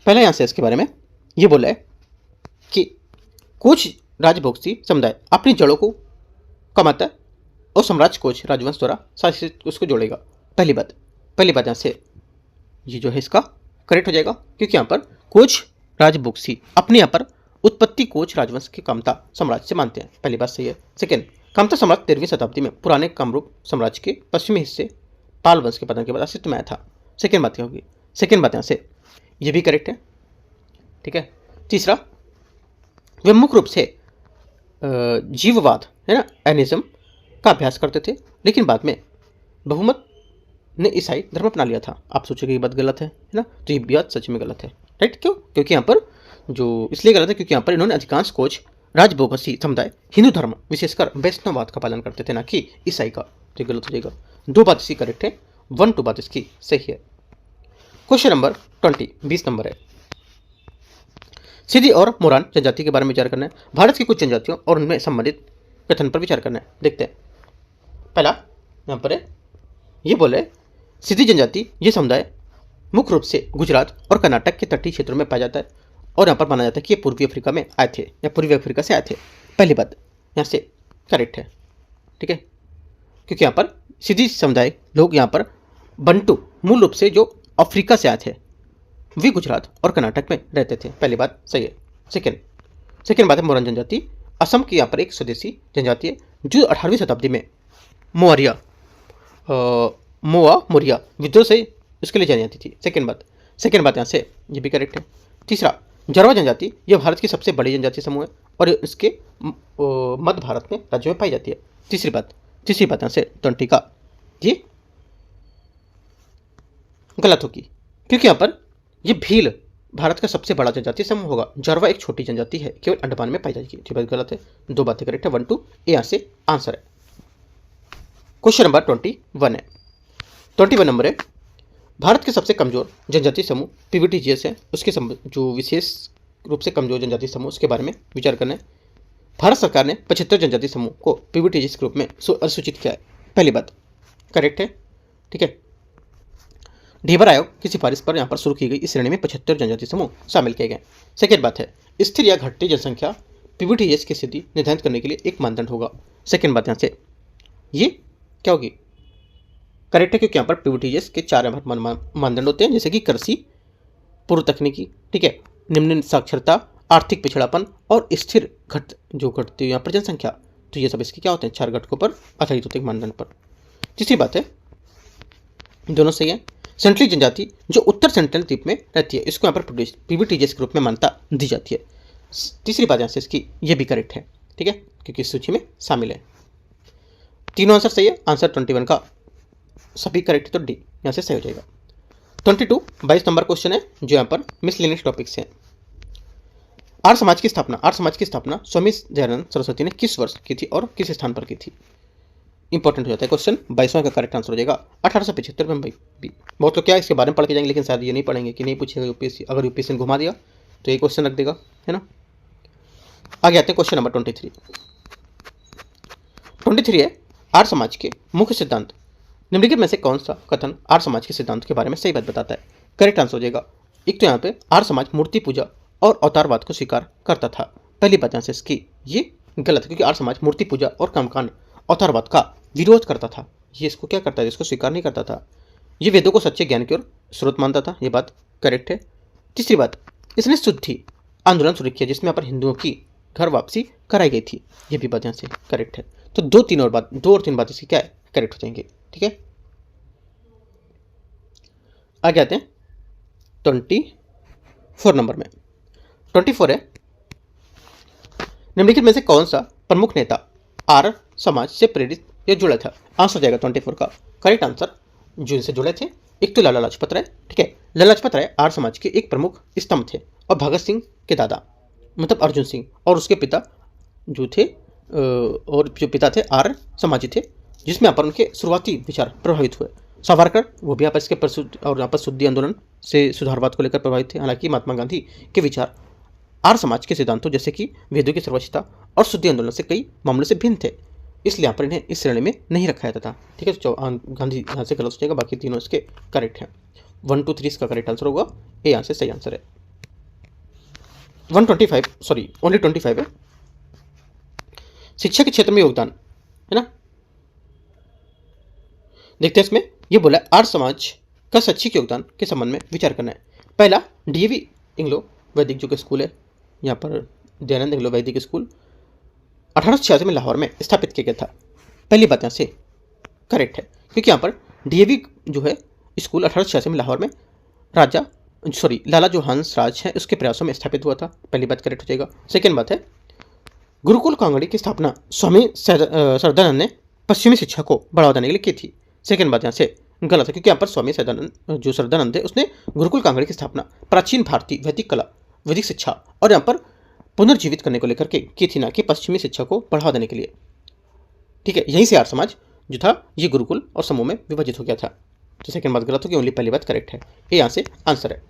यहाँ से इसके बारे में ये बोला है कि कोच राजभोक्सी समुदाय अपनी जड़ों को कमाता है और साम्राज्य कोच राजवंश द्वारा शासित उसको जोड़ेगा। पहली बात यहाँ से ये जो है इसका करेक्ट हो जाएगा, क्योंकि यहाँ पर कोच राजभोक्सी अपने यहाँ पर उत्पत्ति कोच राजवंश के कामता साम्राज्य से मानते हैं। पहली बात सही है। सेकेंड, कामता साम्राज्य 13वीं शताब्दी में पुराने कामरूप साम्राज्य के पश्चिमी हिस्से पाल वंश के पतन के बाद अस्तित्व में आया था। सेकेंड बात क्या होगी? सेकेंड बात यहाँ से ये भी करेक्ट है, ठीक है। तीसरा, वे मुख्य रूप से जीववाद है ना एनिज्म का अभ्यास करते थे, लेकिन बाद में बहुमत ने ईसाई धर्म अपना लिया था। आप सोचोगे ये बात गलत है ना, तो ये बात सच में गलत है, राइट। क्यों? क्योंकि यहाँ पर जो इसलिए गलत है क्योंकि यहाँ पर इन्होंने अधिकांश कोच राजबोगसी समुदाय हिंदू धर्म विशेषकर वैष्णववाद का पालन करते थे, ना कि ईसाई का। तो गलत हो जाएगा। 2 बात इसकी करेक्ट है, 1 2 बात इसकी सही है। क्वेश्चन नंबर 20 20 नंबर है। सिद्धि और मोरान जनजाति के बारे में विचार करना है। भारत की कुछ जनजातियों और उनमें संबंधित कथन पर विचार करना है। देखते हैं। पहला यहाँ पर है, ये बोले सिद्धि जनजाति ये समुदाय मुख्य रूप से गुजरात और कर्नाटक के तटीय क्षेत्रों में पाया जाता है और यहाँ पर माना जाता है कि ये पूर्वी अफ्रीका में आए थे या पूर्वी अफ्रीका से आए थे। पहली बात यहाँ से करेक्ट है, ठीक है, क्योंकि यहाँ पर सिद्धि समुदाय लोग यहाँ पर बंटू मूल रूप से जो अफ्रीका से आए थे वे गुजरात और कर्नाटक में रहते थे। पहली बात सही है। सेकेंड बात है मोरन जनजाति असम की यहाँ पर एक स्वदेशी जनजाति है जो 18वीं शताब्दी में मोरिया विद्रोह से उसके लिए जानी जाती थी। सेकेंड बात यहाँ से ये भी करेक्ट है। तीसरा, जरवा जनजाति यह भारत की सबसे बड़ी जनजाति समूह है और इसके मध्य भारत में राज्यों में पाई जाती है। तीसरी बात यहाँ से 20 का ये गलत होगी, क्योंकि यहाँ पर ये भील भारत का सबसे बड़ा जनजातीय समूह होगा। जरवा एक छोटी जनजाति है, केवल अंडमान में पाई जाएगी। ये बात गलत है। 2 बातें करेक्ट है, 1 2 ये यहाँ से आंसर है। क्वेश्चन नंबर 21 है। 21 नंबर है, भारत के सबसे कमजोर जनजातीय समूह पीवीटीजीएस है, उसके जो विशेष रूप से कमजोर जनजातीय समूह उसके बारे में विचार करना है। भारत सरकार ने 75 जनजातीय समूह को पीवीटीजीएस के रूप में अधिसूचित किया है। पहली बात करेक्ट है, ठीक है। ढेबर आयोग की सिफारिश पर यहाँ पर शुरू की गई इस श्रेणी में 75 जनजातीय समूह शामिल किए गए। सेकेंड बात है, स्थिर या घटती जनसंख्या पीवीटीजीएस की स्थिति निर्धारित करने के लिए एक मानदंड होगा। सेकेंड बात यहाँ से ये क्या होगी, करेक्ट है, क्योंकि यहाँ पर पीवीटीजीएस के 4 मानदंड होते हैं, जैसे कि कृषि, पूर्व तकनीकी, ठीक है, निम्न साक्षरता, आर्थिक पिछड़ापन और स्थिर घटती यहाँ पर जनसंख्या। तो ये सब इसके क्या होते हैं, 4 घटकों पर आधारित होते हैं मानदंड पर। तीसरी बात है, दोनों सही है। सेंट्रली जनजाति जो उत्तर सेंट्रल द्वीप में रहती है, इसको यहाँ पर पीवीटीजीएस के रूप में मान्यता दी जाती है। तीसरी बात यहाँ से इसकी ये भी करेक्ट है, ठीक है, क्योंकि इस सूची में शामिल है। तीनों आंसर सही है। आंसर 21 का सभी करेक्ट है, तो डी यहाँ से सही हो जाएगा। 22 नंबर क्वेश्चन है, जो यहाँ पर मिसलेनियस टॉपिक्स हैं। आर्य समाज की स्थापना स्वामी दयानंद सरस्वती ने किस वर्ष की थी और किस स्थान पर की थी। इंपॉर्टेंट हो जाता है क्वेश्चन। 22वां का करेक्ट आंसर हो जाएगा 1875 में। भाई बहुत लोग क्या इसके बारे में पढ़ के जाएंगे, लेकिन शायद ये नहीं पढ़ेंगे कि नहीं पूछेगा यूपीएससी। अगर यूपीएससी ने घुमा दिया तो ये क्वेश्चन रख देगा, है ना। आगे आते हैं क्वेश्चन नंबर 23 है, आर्य समाज के मुख्य सिद्धांत निम्नलिखित में से कौन सा कथन आर्य समाज के सिद्धांत के बारे में सही बात बताता है। करेक्ट आंसर हो जाएगा। एक तो यहाँ पे आर्य समाज मूर्ति पूजा और अवतारवाद को स्वीकार करता था। पहली बात यहाँ से इसकी ये गलत है, क्योंकि आर्य समाज मूर्ति पूजा और कर्मकांड अवतारवाद का विरोध करता था। ये इसको क्या करता था, इसको स्वीकार नहीं करता था। ये वेदों को सच्चे ज्ञान की ओर स्रोत मानता था। ये बात करेक्ट है। तीसरी बात, इसने शुद्धि आंदोलन शुरू किया, जिसमें यहाँ पर हिंदुओं की घर वापसी कराई गई थी। ये भी बात यहाँ से करेक्ट है। तो 2 और 3 बात इसकी क्या है, करेक्ट हो जाएंगे, ठीक है। आगे आते हैं 24 नंबर में। 24 है, निम्नलिखित में से कौन सा प्रमुख नेता आर्य समाज से प्रेरित या जुड़ा था। आंसर हो जाएगा 24 का करेक्ट आंसर, जो इनसे जुड़े थे। एक तो लाला लाजपत राय, ठीक है। लाला लाजपत राय आर्य समाज के एक प्रमुख स्तंभ थे और भगत सिंह के दादा मतलब अर्जुन सिंह और उसके पिता जो थे आर्य समाजी थे, जिसमें यहाँ पर उनके शुरुआती विचार प्रभावित हुए। सावरकर वो भी यहाँ पर इसके और यहाँ पर शुद्धि आंदोलन से सुधारवाद को लेकर प्रभावित थे। हालांकि महात्मा गांधी के विचार आर्य समाज के सिद्धांतों जैसे कि वेदों की सर्वोच्चता और शुद्धि आंदोलन से कई मामलों से भिन्न थे, इसलिए यहाँ पर इन्हें इस श्रेणी में नहीं रखा जाता था, ठीक है। तो गांधी यहाँ से गलत हो जाएगा, बाकी तीनों इसके करेक्ट हैं। 1 2 3 इसका करेक्ट आंसर होगा, ये यहाँ से सही आंसर है। 25 है, शिक्षा के क्षेत्र में योगदान, है ना। देखते हैं इसमें ये बोला आर्य समाज का शैक्षिक योगदान के संबंध में विचार करना है। पहला, डीएवी इंग्लो वैदिक जो कि स्कूल है, यहाँ पर दयानंद इंग्लो वैदिक स्कूल 1886 में लाहौर में स्थापित किया गया था। पहली बात यहाँ से करेक्ट है, क्योंकि यहाँ पर डीएवी जो है स्कूल 1886 में लाहौर में लाला जो हंसराज है उसके प्रयासों में स्थापित हुआ था। पहली बात करेक्ट हो जाएगा। सेकेंड बात है, गुरुकुल कांगड़ी की स्थापना स्वामी सरदानंद ने पश्चिमी शिक्षा को बढ़ावा देने के लिए की थी। सेकेंड बात यहाँ से गलत है, क्योंकि यहाँ पर स्वामी सरदानंद है उसने गुरुकुल कांगड़ी की स्थापना प्राचीन भारतीय वैदिक कला, वैदिक शिक्षा और यहाँ पर पुनर्जीवित करने को लेकर के की थी, ना कि पश्चिमी शिक्षा को बढ़ावा देने के लिए। ठीक है, यहीं से आर्य समाज जो था ये गुरुकुल और समूह में विभाजित हो गया था। तो सेकंड बात गलत होगी, ओनली पहली बात करेक्ट है। ये यहाँ से आंसर है।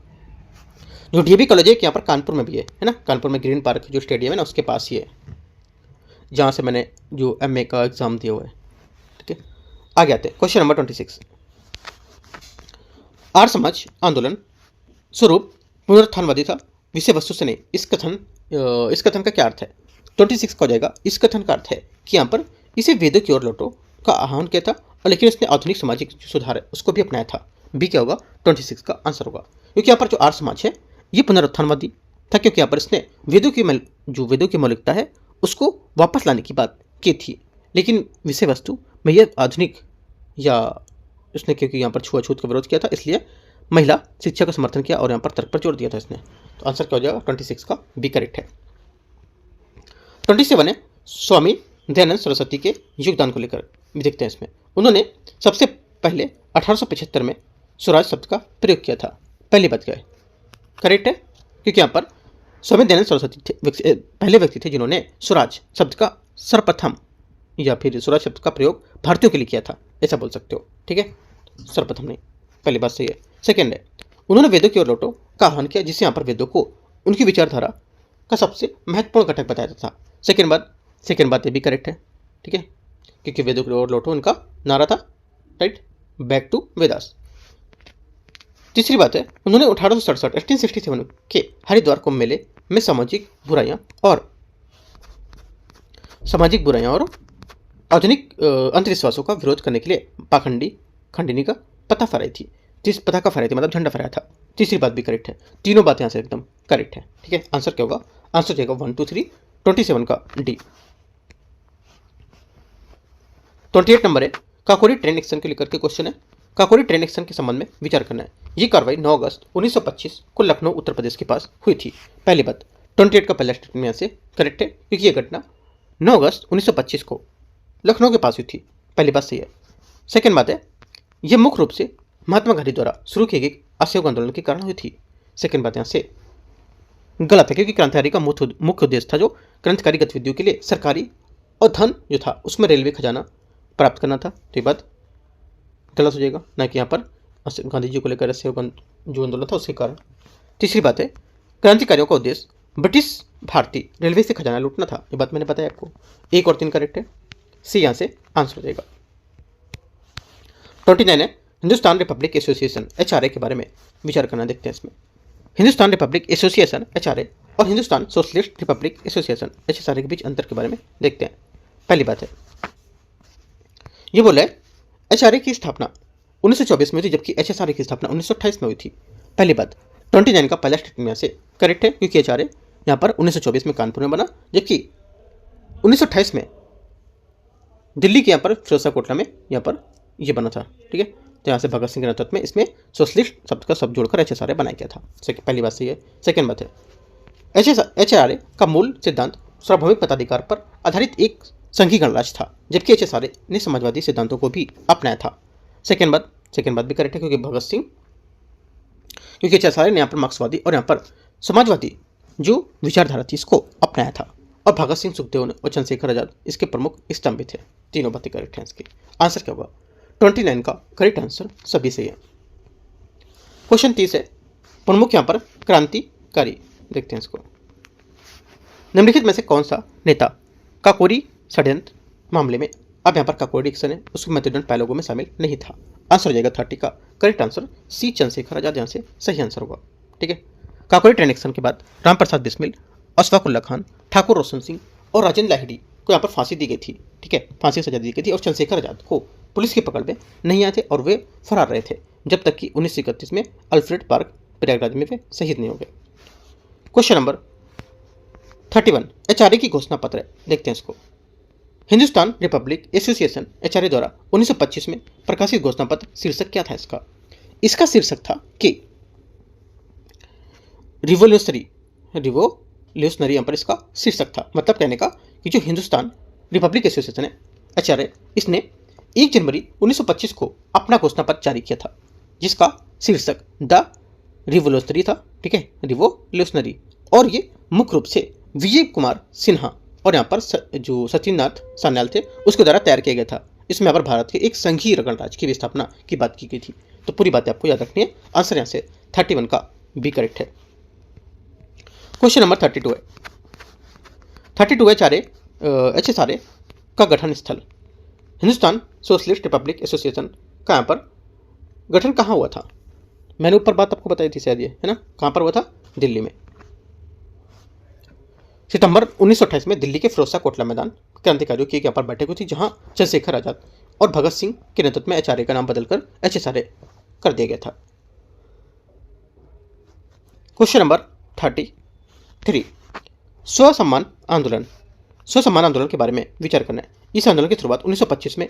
जो डीएवी कॉलेज है यहाँ पर कानपुर में भी है ना, कानपुर में ग्रीन पार्क जो स्टेडियम है ना उसके पास ही है, जहाँ से मैंने जो एमए का एग्जाम दिया हुआ है। ठीक है, आगे आते हैं क्वेश्चन नंबर 26। आर्य समाज आंदोलन स्वरूप पुनरुत्थानवादी था, विषय वस्तु से नहीं। इस कथन का क्या अर्थ है? 26 का हो जाएगा। इस कथन का अर्थ है कि यहाँ पर इसे वेदों की ओर लौटो का आह्वान किया था, और लेकिन इसने आधुनिक सामाजिक सुधार है उसको भी अपनाया था। बी क्या होगा? 26 का आंसर होगा, क्योंकि यहाँ पर जो आर्य समाज है ये पुनरुत्थानवादी था, क्योंकि यहाँ पर इसने वेदों की मौलिकता है उसको वापस लाने की बात की थी, लेकिन विषय वस्तु में यह आधुनिक या उसने, क्योंकि यहाँ पर छुआछूत का विरोध किया था इसलिए महिला शिक्षा का समर्थन किया और यहाँ पर तर्क पर जोर दिया था इसने। तो आंसर क्या हो जाएगा? 26 का बी करेक्ट है। 27 है स्वामी दयानंद सरस्वती के योगदान को लेकर भी देखते हैं इसमें। उन्होंने सबसे पहले 1875 में स्वराज शब्द का प्रयोग किया था। पहली बात क्या है? करेक्ट है, क्योंकि यहाँ पर स्वामी दयानंद सरस्वती थे पहले व्यक्ति थे जिन्होंने स्वराज शब्द का सर्वप्रथम या फिर स्वराज शब्द का प्रयोग भारतीयों के लिए किया था, ऐसा बोल सकते हो। ठीक है, सर्वप्रथम नहीं, पहली बात सही है। सेकेंड है उन्होंने वेदों की ओर लौटो का आह्वान किया, जिससे यहाँ पर वेदों को उनकी विचारधारा का सबसे महत्वपूर्ण घटक बताया था। सेकेंड बात ये भी करेक्ट है। ठीक है, क्योंकि वेदों की ओर लौटो उनका नारा था, राइट, बैक टू वेदास। तीसरी बात है उन्होंने 1867 के हरिद्वार कुंभ मेले में सामाजिक बुराइयां और आधुनिक अंधविश्वासों का विरोध करने के लिए खंडिनी का पता फहराई थी। मतलब झंडा फहराया था। तीसरी बात भी करेक्ट है, तीनों बातें यहाँ से एकदम करेक्ट है। ठीक है, आंसर क्या होगा? आंसर जाएगा 1 2 3 27 का डी। 28 नंबर है काकोरी ट्रेन एक्शन को लेकर के क्वेश्चन है। काकोरी ट्रेन एक्शन के संबंध में विचार करना है। ये कार्रवाई 9 अगस्त 1925 को लखनऊ उत्तर प्रदेश के पास हुई थी। पहली बात 28 का पहला स्टेटमेंट यहाँ से करेक्ट है, क्योंकि यह घटना 9 अगस्त 1925 को लखनऊ के पास हुई थी। पहली बात सही है। सेकेंड बात है यह मुख्य रूप से महात्मा गांधी द्वारा शुरू किए गए असहयोग आंदोलन के कारण हुई थी। सेकेंड बात यहाँ से गलत है, क्योंकि क्रांतिकारी का मुख्य उद्देश्य था जो क्रांतिकारी गतिविधियों के लिए सरकारी और धन जो था उसमें रेलवे खजाना प्राप्त करना था। तो ये बात गलत हो जाएगा, ना कि यहाँ पर गांधी जी को लेकर असहयोग जो आंदोलन था उसके कारण। तीसरी बात है क्रांतिकारियों का उद्देश्य ब्रिटिश भारतीय रेलवे से खजाना लूटना था। ये बात मैंने बताया आपको। 1 और 3 करेक्ट है, सी यहाँ से आंसर हो जाएगा। 29 है हिंदुस्तान रिपब्लिक एसोसिएशन HRA के बारे में विचार करना। देखते हैं इसमें हिंदुस्तान रिपब्लिक एसोसिएशन HRA और Hindustan socialist Republic association HSRA के बीच अंतर के बारे में देखते हैं। पहली बात है ये बोला है HRA की स्थापना 1924 में हुई थी, जबकि HSRA की स्थापना 1928 में हुई थी। पहली बात 29 का पहला स्टेटमेंट यहाँ से करेक्ट है, क्योंकि HRA यहाँ पर 1924 में कानपुर में बना, जबकि 1928 में दिल्ली के यहाँ पर फिरोजशाह कोटला में यहाँ पर ये बना था। ठीक है, तो यहाँ से भगत सिंह के नेतृत्व में इसमें सोशलिस्ट शब्द का शब्द जोड़कर HSRA बनाया गया था। पहली बात सही है। सेकेंड बात है HRA का मूल सिद्धांत सार्वभौमिक मताधिकार पर आधारित एक संघीय गणराज्य था, जबकि HSRA ने समाजवादी सिद्धांतों को भी अपनाया था। सेकेंड बात भी करेक्ट है, क्योंकि HSRA ने यहाँ पर मार्क्सवादी और यहाँ पर समाजवादी जो विचारधारा थी इसको अपनाया था, और भगत सिंह, सुखदेव और चंद्रशेखर आजाद इसके प्रमुख स्तंभ भी थे। तीनों बातें करेक्ट हैं। इसके आंसर क्या होगा? 29 का करेक्ट आंसर सभी सही है। क्वेश्चन 30 है प्रमुख यहाँ पर क्रांतिकारी। देखते हैं इसको। निम्नलिखित में से कौन सा नेता काकोरी षड्यंत्र मामले में, अब यहाँ पर काकोरी डिक्शन है उसके मृत्युदंड पैलोगों में शामिल नहीं था। आंसर हो जाएगा 30 का correct answer C Chandrashekhar Azad यहाँ से सही आंसर होगा। ठीक है, काकोरी ट्रेन एक्शन के बाद राम प्रसाद बिस्मिल, अशफाक उल्ला खान, ठाकुर रोशन सिंह और राजेंद्र लाहिड़ी को यहाँ पर फांसी दी गई थी। ठीक है, फांसी की सजा दी गई थी, और चंद्रशेखर आजाद को पुलिस की पकड़ में नहीं आए थे और वे फरार रहे थे, जब तक कि 1931 में अल्फ्रेड पार्क प्रयागराज में वे शहीद नहीं हो गए। क्वेश्चन नंबर 31 HRA की घोषणा पत्र है। देखते हैं इसको। हिंदुस्तान रिपब्लिक एसोसिएशन HRA द्वारा 1925 में प्रकाशित घोषणा पत्र शीर्षक क्या था इसका शीर्षक था कि रिवोल्यूशनरी यहाँ पर इसका शीर्षक था। मतलब कहने का कि जो हिंदुस्तान रिपब्लिक एसोसिएशन है HRA, इसने 1 जनवरी 1925 को अपना घोषणा पत्र जारी किया था, जिसका शीर्षक द रिवोल्यूशनरी था। ठीक है, रिवोल्यूशनरी, और ये मुख्य रूप से विजय कुमार सिन्हा और यहाँ पर जो सचिंद्रनाथ सान्याल थे उसके द्वारा तैयार किया गया था। इसमें यहाँ पर भारत के एक संघीय गणराज्य की स्थापना की बात की गई थी। तो पूरी बातें आपको याद रखनी है। आंसर यहाँ से 31 का बी करेक्ट है। क्वेश्चन नंबर 32 है। 32 है HSRA का गठन स्थल। हिंदुस्तान सोशलिस्ट रिपब्लिक एसोसिएशन का यहाँ पर गठन कहाँ हुआ था? मैंने ऊपर बात आपको बताई थी शायद, ये है ना। कहाँ पर हुआ था? दिल्ली में। सितंबर 1928 में दिल्ली के फिरोजशाह कोटला मैदान क्रांतिकारियों की यहाँ पर बैठक हुई थी, जहां चंद्रशेखर आजाद और भगत सिंह के नेतृत्व में HRA का नाम बदलकर HSRA कर दिया गया था। क्वेश्चन नंबर 33, स्व सम्मान आंदोलन। स्व सम्मान आंदोलन के बारे में विचार करना है। इस आंदोलन की शुरुआत 1925 में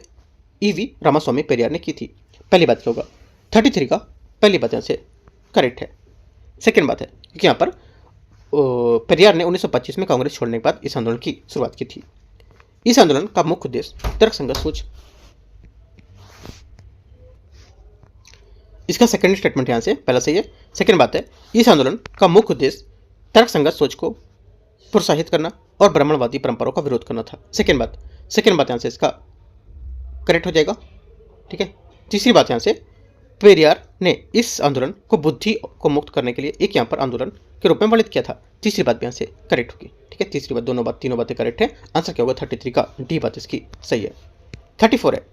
EV रामास्वामी पेरियार ने की थी। पहली बात क्या होगा? 33 का पहली बात यहाँ से करेक्ट है। सेकेंड बात है कि यहाँ पर पेरियार ने 1925 में कांग्रेस छोड़ने के बाद इस आंदोलन की शुरुआत की थी। इस आंदोलन का मुख्य उद्देश्य तर्कसंगत सोच। इसका सेकंड स्टेटमेंट यहां से पहला सही है। सेकंड बात है, इस आंदोलन का मुख्य उद्देश्य तर्कसंगत सोच को प्रोत्साहित करना और ब्राह्मणवादी परंपराओं का विरोध करना था। सेकंड बात यहां से इसका करेक्ट हो जाएगा। ठीक है। तीसरी बात यहां से, पेरियार ने इस आंदोलन को बुद्धि को मुक्त करने के लिए एक यहाँ पर आंदोलन के रूप में वर्णित किया था। तीसरी बात भी यहाँ से करेक्ट होगी। ठीक है। तीसरी बात, तीनों बातें करेक्ट है। आंसर क्या होगा? 33 का डी बात इसकी सही है। 34 है,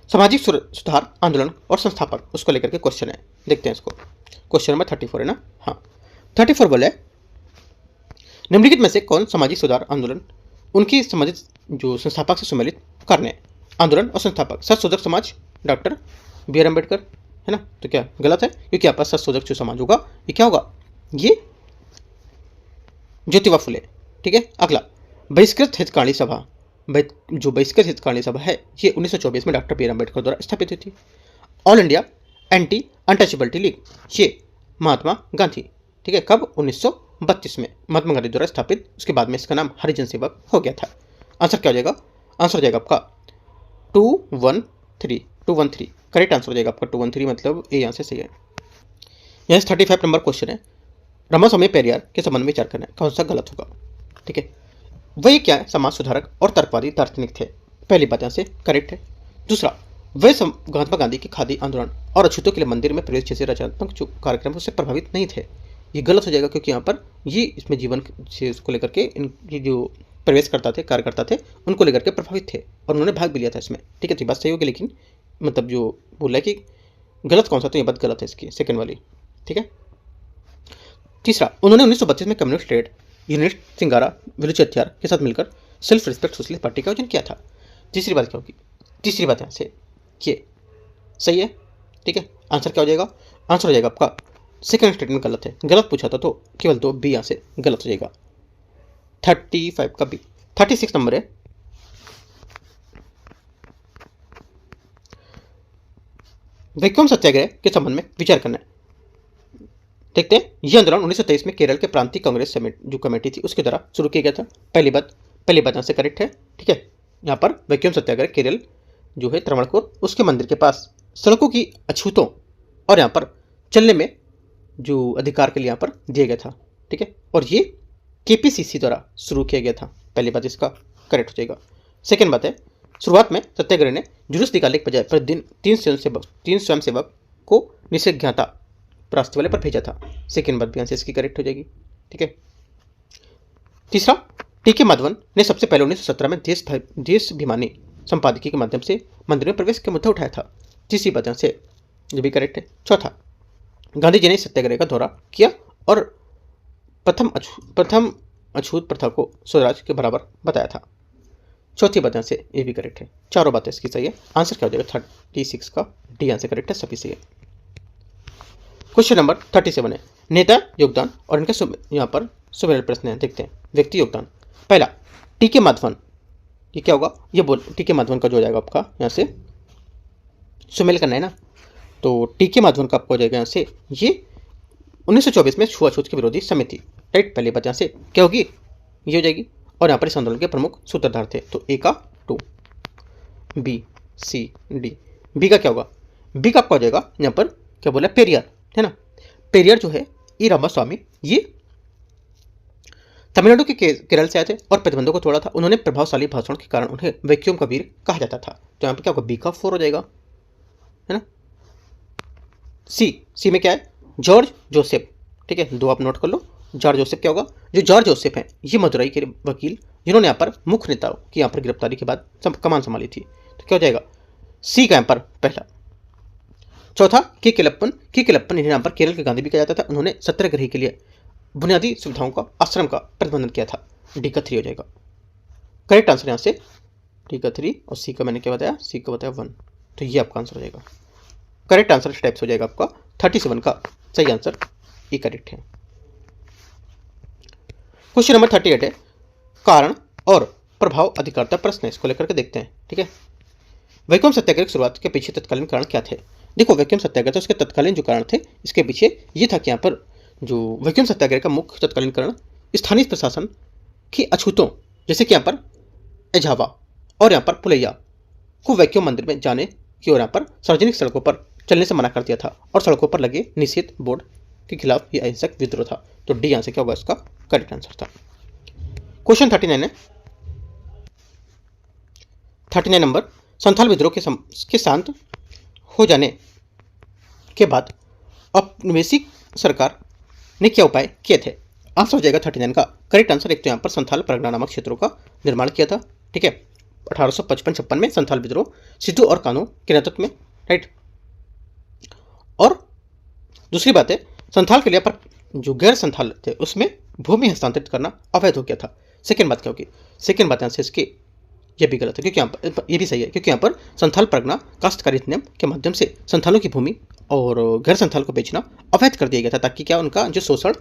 सामाजिक सुधार आंदोलन और संस्थापक, उसको लेकर के क्वेश्चन है। देखते हैं इसको। क्वेश्चन नंबर 34 है ना। हाँ, 34 बोले, निम्नलिखित में से कौन सामाजिक सुधार आंदोलन उनकी संबंधित जो संस्थापक से सम्मिलित करने? आंदोलन और संस्थापक सत्यशोधक समाज डॉक्टर BR अम्बेडकर, है ना। तो क्या गलत है? क्योंकि यहाँ पर सत्यशोधक जो समाज होगा ये क्या होगा? ये ज्योतिबा फुले। ठीक है। अगला, बहिष्कृत हितकारिणी सभा। जो बहिष्कृत हितकारिणी सभा है ये 1924 में डॉक्टर BR अम्बेडकर द्वारा स्थापित हुई थी। All India anti untouchability league, ये महात्मा गांधी। ठीक है। कब? 1932 में महात्मा गांधी द्वारा स्थापित। उसके बाद में इसका नाम हरिजन सेवक हो गया था। आंसर क्या हो जाएगा? आंसर हो जाएगा आपका 213 करेक्ट आंसर हो जाएगा आपका 213, मतलब ए यहाँ से सही है। यहाँ से 35 नंबर क्वेश्चन है, रामास्वामी पेरियार के संबंध में विचार करना है, कौन सा गलत होगा? ठीक है। वह क्या है? समाज सुधारक और तर्कवादी दार्शनिक थे। पहली बात यहाँ से करेक्ट है। दूसरा, वे महात्मा गांधी के खादी आंदोलन और अछूतों के लिए मंदिर में प्रवेश जैसे रचनात्मक जो कार्यक्रम उससे प्रभावित नहीं थे। ये गलत हो जाएगा, क्योंकि यहाँ पर ये इसमें जीवन से उसको लेकर के इनकी जो प्रवेश करता थे, कार्यकर्ता थे, उनको लेकर के प्रभावित थे और उन्होंने भाग भी लिया था इसमें। ठीक है। तो बात सही होगी, लेकिन मतलब जो बोला है कि गलत कौन सा, तो ये बात गलत है इसकी, सेकंड वाली। ठीक है। तीसरा, उन्होंने 1932 में कम्युनिस्ट ट्रेड यूनिट सिंगारा विलुचेत्यार के साथ मिलकर सेल्फ रिस्पेक्ट सोशलिस्ट पार्टी का आयोजन किया था। तीसरी बात क्या होगी? तीसरी बात यहाँ से ये सही है। ठीक है। आंसर क्या हो जाएगा? आंसर हो जाएगा आपका सेकंड स्टेटमेंट गलत है। गलत पूछा था तो केवल 2 बी यहाँ से गलत हो जाएगा। 35 का बी। 36 नंबर है, वैक्यूम सत्याग्रह के संबंध में विचार करना है। देखते हैं। यह आंदोलन 1923 में केरल के प्रांतीय कांग्रेस जो कमेटी थी उसके द्वारा शुरू किया गया था। पहली बात यहाँ से करेक्ट है। ठीक है। यहाँ पर वैक्यूम सत्याग्रह केरल जो है त्रवणकोर, उसके मंदिर के पास सड़कों की अछूतों और यहाँ पर चलने में जो अधिकार के लिए यहाँ पर दिया गया था। ठीक है। और ये KPCC द्वारा शुरू किया गया था। पहली बात इसका करेक्ट हो जाएगा। सेकेंड बात है, शुरुआत में सत्याग्रह ने जुलूस निकालने के बजाय प्रतिदिन 3 स्वयंसेवक को निषेधाज्ञा रास्ते वाले पर भेजा था। सेकेंड बात भी यहाँ से इसकी करेक्ट हो जाएगी। ठीक है। तीसरा, TK माधवन ने सबसे पहले 1917 में देशाभिमानी संपादकीय के माध्यम से मंदिर में प्रवेश का मुद्दा उठाया था। तीसरी बात यहाँ से ये भी करेक्ट है। चौथा, गांधी जी ने सत्याग्रह का दौरा किया और प्रथम अछूत प्रथा को स्वराज के बराबर बताया था। चौथी बात यहाँ से ये भी करेक्ट है। चारों बातें इसकी सही है। आंसर क्या हो जाएगा? 36 का डी आंसर करेक्ट है, सभी सही है। क्वेश्चन नंबर 37 है, नेता योगदान और इनके यहाँ पर सुमेल प्रश्न है। देखते हैं। व्यक्ति योगदान, पहला TK माधवन, ये क्या होगा? ये TK माधवन का जो हो जाएगा आपका यहाँ से सुमेल करना है ना, तो TK माधवन का आपको हो जाएगा यहाँ से ये 1924 में छुआछूत के विरोधी समिति। राइट। पहली बात यहाँ से क्या होगी? ये हो जाएगी। और यहाँ पर इस आंदोलन के प्रमुख सूत्रधार थे। तो A का 2, B, C, D। B का क्या होगा? B का आपका हो जाएगा यहाँ पर क्या बोला? पेरियार, है ना। पेरियार जो है ई रामास्वामी, ये तमिलनाडु के केरल से आए थे और प्रतिबंधों को तोड़ा था। उन्होंने प्रभावशाली भाषण के कारण उन्हें वैक्यूम का वीर कहा जाता था। तो यहाँ पे क्या होगा, बी का 4 हो जाएगा, है ना। सी में क्या है, जॉर्ज जोसेफ, ठीक है, 2 आप नोट कर लो। जॉर्ज जोसेफ क्या होगा, जो जॉर्ज जोसेफ हैं ये मदुरई के वकील जिन्होंने यहाँ पर मुख्य नेताओं की यहाँ पर गिरफ्तारी के बाद कमान संभाली थी। तो क्या हो जाएगा, सी का यहाँ पर पहला। चौथा के केलप्पन इन्हें यहाँ पर केरल के गांधी भी कहा जाता था। उन्होंने सत्याग्रही के लिए बुनियादी सुविधाओं का, आश्रम का प्रतिबंधन किया था। डी का 3 हो जाएगा करेक्ट आंसर यहाँ से, डी का 3 और सी का मैंने क्या बताया, सी का बताया 1। तो ये आपका आंसर हो जाएगा। करेक्ट आंसर स्टेप्स हो जाएगा आपका 37 का सही आंसर ई करेक्ट है। क्वेश्चन नंबर 38 है कारण और प्रभाव अधिकारता प्रश्न, इसको लेकर के देखते हैं, ठीक है। वैक्यूम सत्याग्रह की शुरुआत के पीछे तत्कालीन कारण क्या थे। देखो वैक्यूम सत्याग्रह था, उसके तत्कालीन जो कारण थे इसके पीछे ये था कि यहाँ पर जो वैक्यूम सत्याग्रह का मुख्य तत्कालीन कारण स्थानीय प्रशासन की अछूतों, जैसे कि यहाँ पर एझावा और यहाँ पर पुलैया को वैक्यूम मंदिर में जाने की और यहाँ पर सार्वजनिक सड़कों पर चलने से मना कर दिया था और सड़कों पर लगे निषेध बोर्ड के खिलाफ ये अहिंसक विद्रोह था। तो डी यहाँ से क्या होगा, इसका करेक्ट आंसर था। क्वेश्चन 39 है, 39 नंबर, संथाल विद्रोह के शांत हो जाने के बाद औपनिवेशिक सरकार ने क्या उपाय किए थे। आंसर हो जाएगा 39 का करेक्ट आंसर। एक तो यहाँ पर संथाल परगना नामक क्षेत्रों का निर्माण किया था, ठीक है, 1855-56 में संथाल विद्रोह सिद्धू और कानू के नेतृत्व में, राइट। और दूसरी बात है संथाल के लिए पर जो गैर संथाल थे उसमें भूमि हस्तांतरित करना अवैध हो गया था। सेकेंड बात क्या होगी, सेकेंड बात यहाँ से इसकी ये भी गलत है, क्योंकि यहाँ पर ये भी सही है, क्योंकि यहाँ पर संथाल परगना काश्तकारी अधिनियम के माध्यम से संथालों की भूमि और गैर संथाल को बेचना अवैध कर दिया गया था, ताकि क्या उनका जो शोषण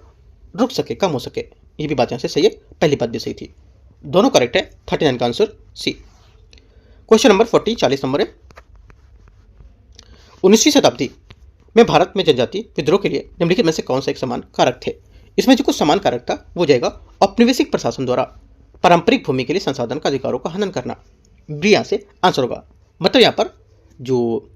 रुक सके, कम हो सके। ये भी बात यहाँ से सही है, पहली बात भी सही थी, दोनों करेक्ट है। 39 का answer C. Question number 40 number है, 19वीं शताब्दी में भारत में जनजाति विद्रोह के लिए निम्नलिखित में से कौन सा एक समान कारक थे। इसमें जो कुछ समान कारक था वो जाएगा औपनिवेशिक प्रशासन द्वारा पारंपरिक भूमि के लिए संसाधन का अधिकारों का हनन करना। बी यहाँ से आंसर होगा, मतलब यहाँ पर जो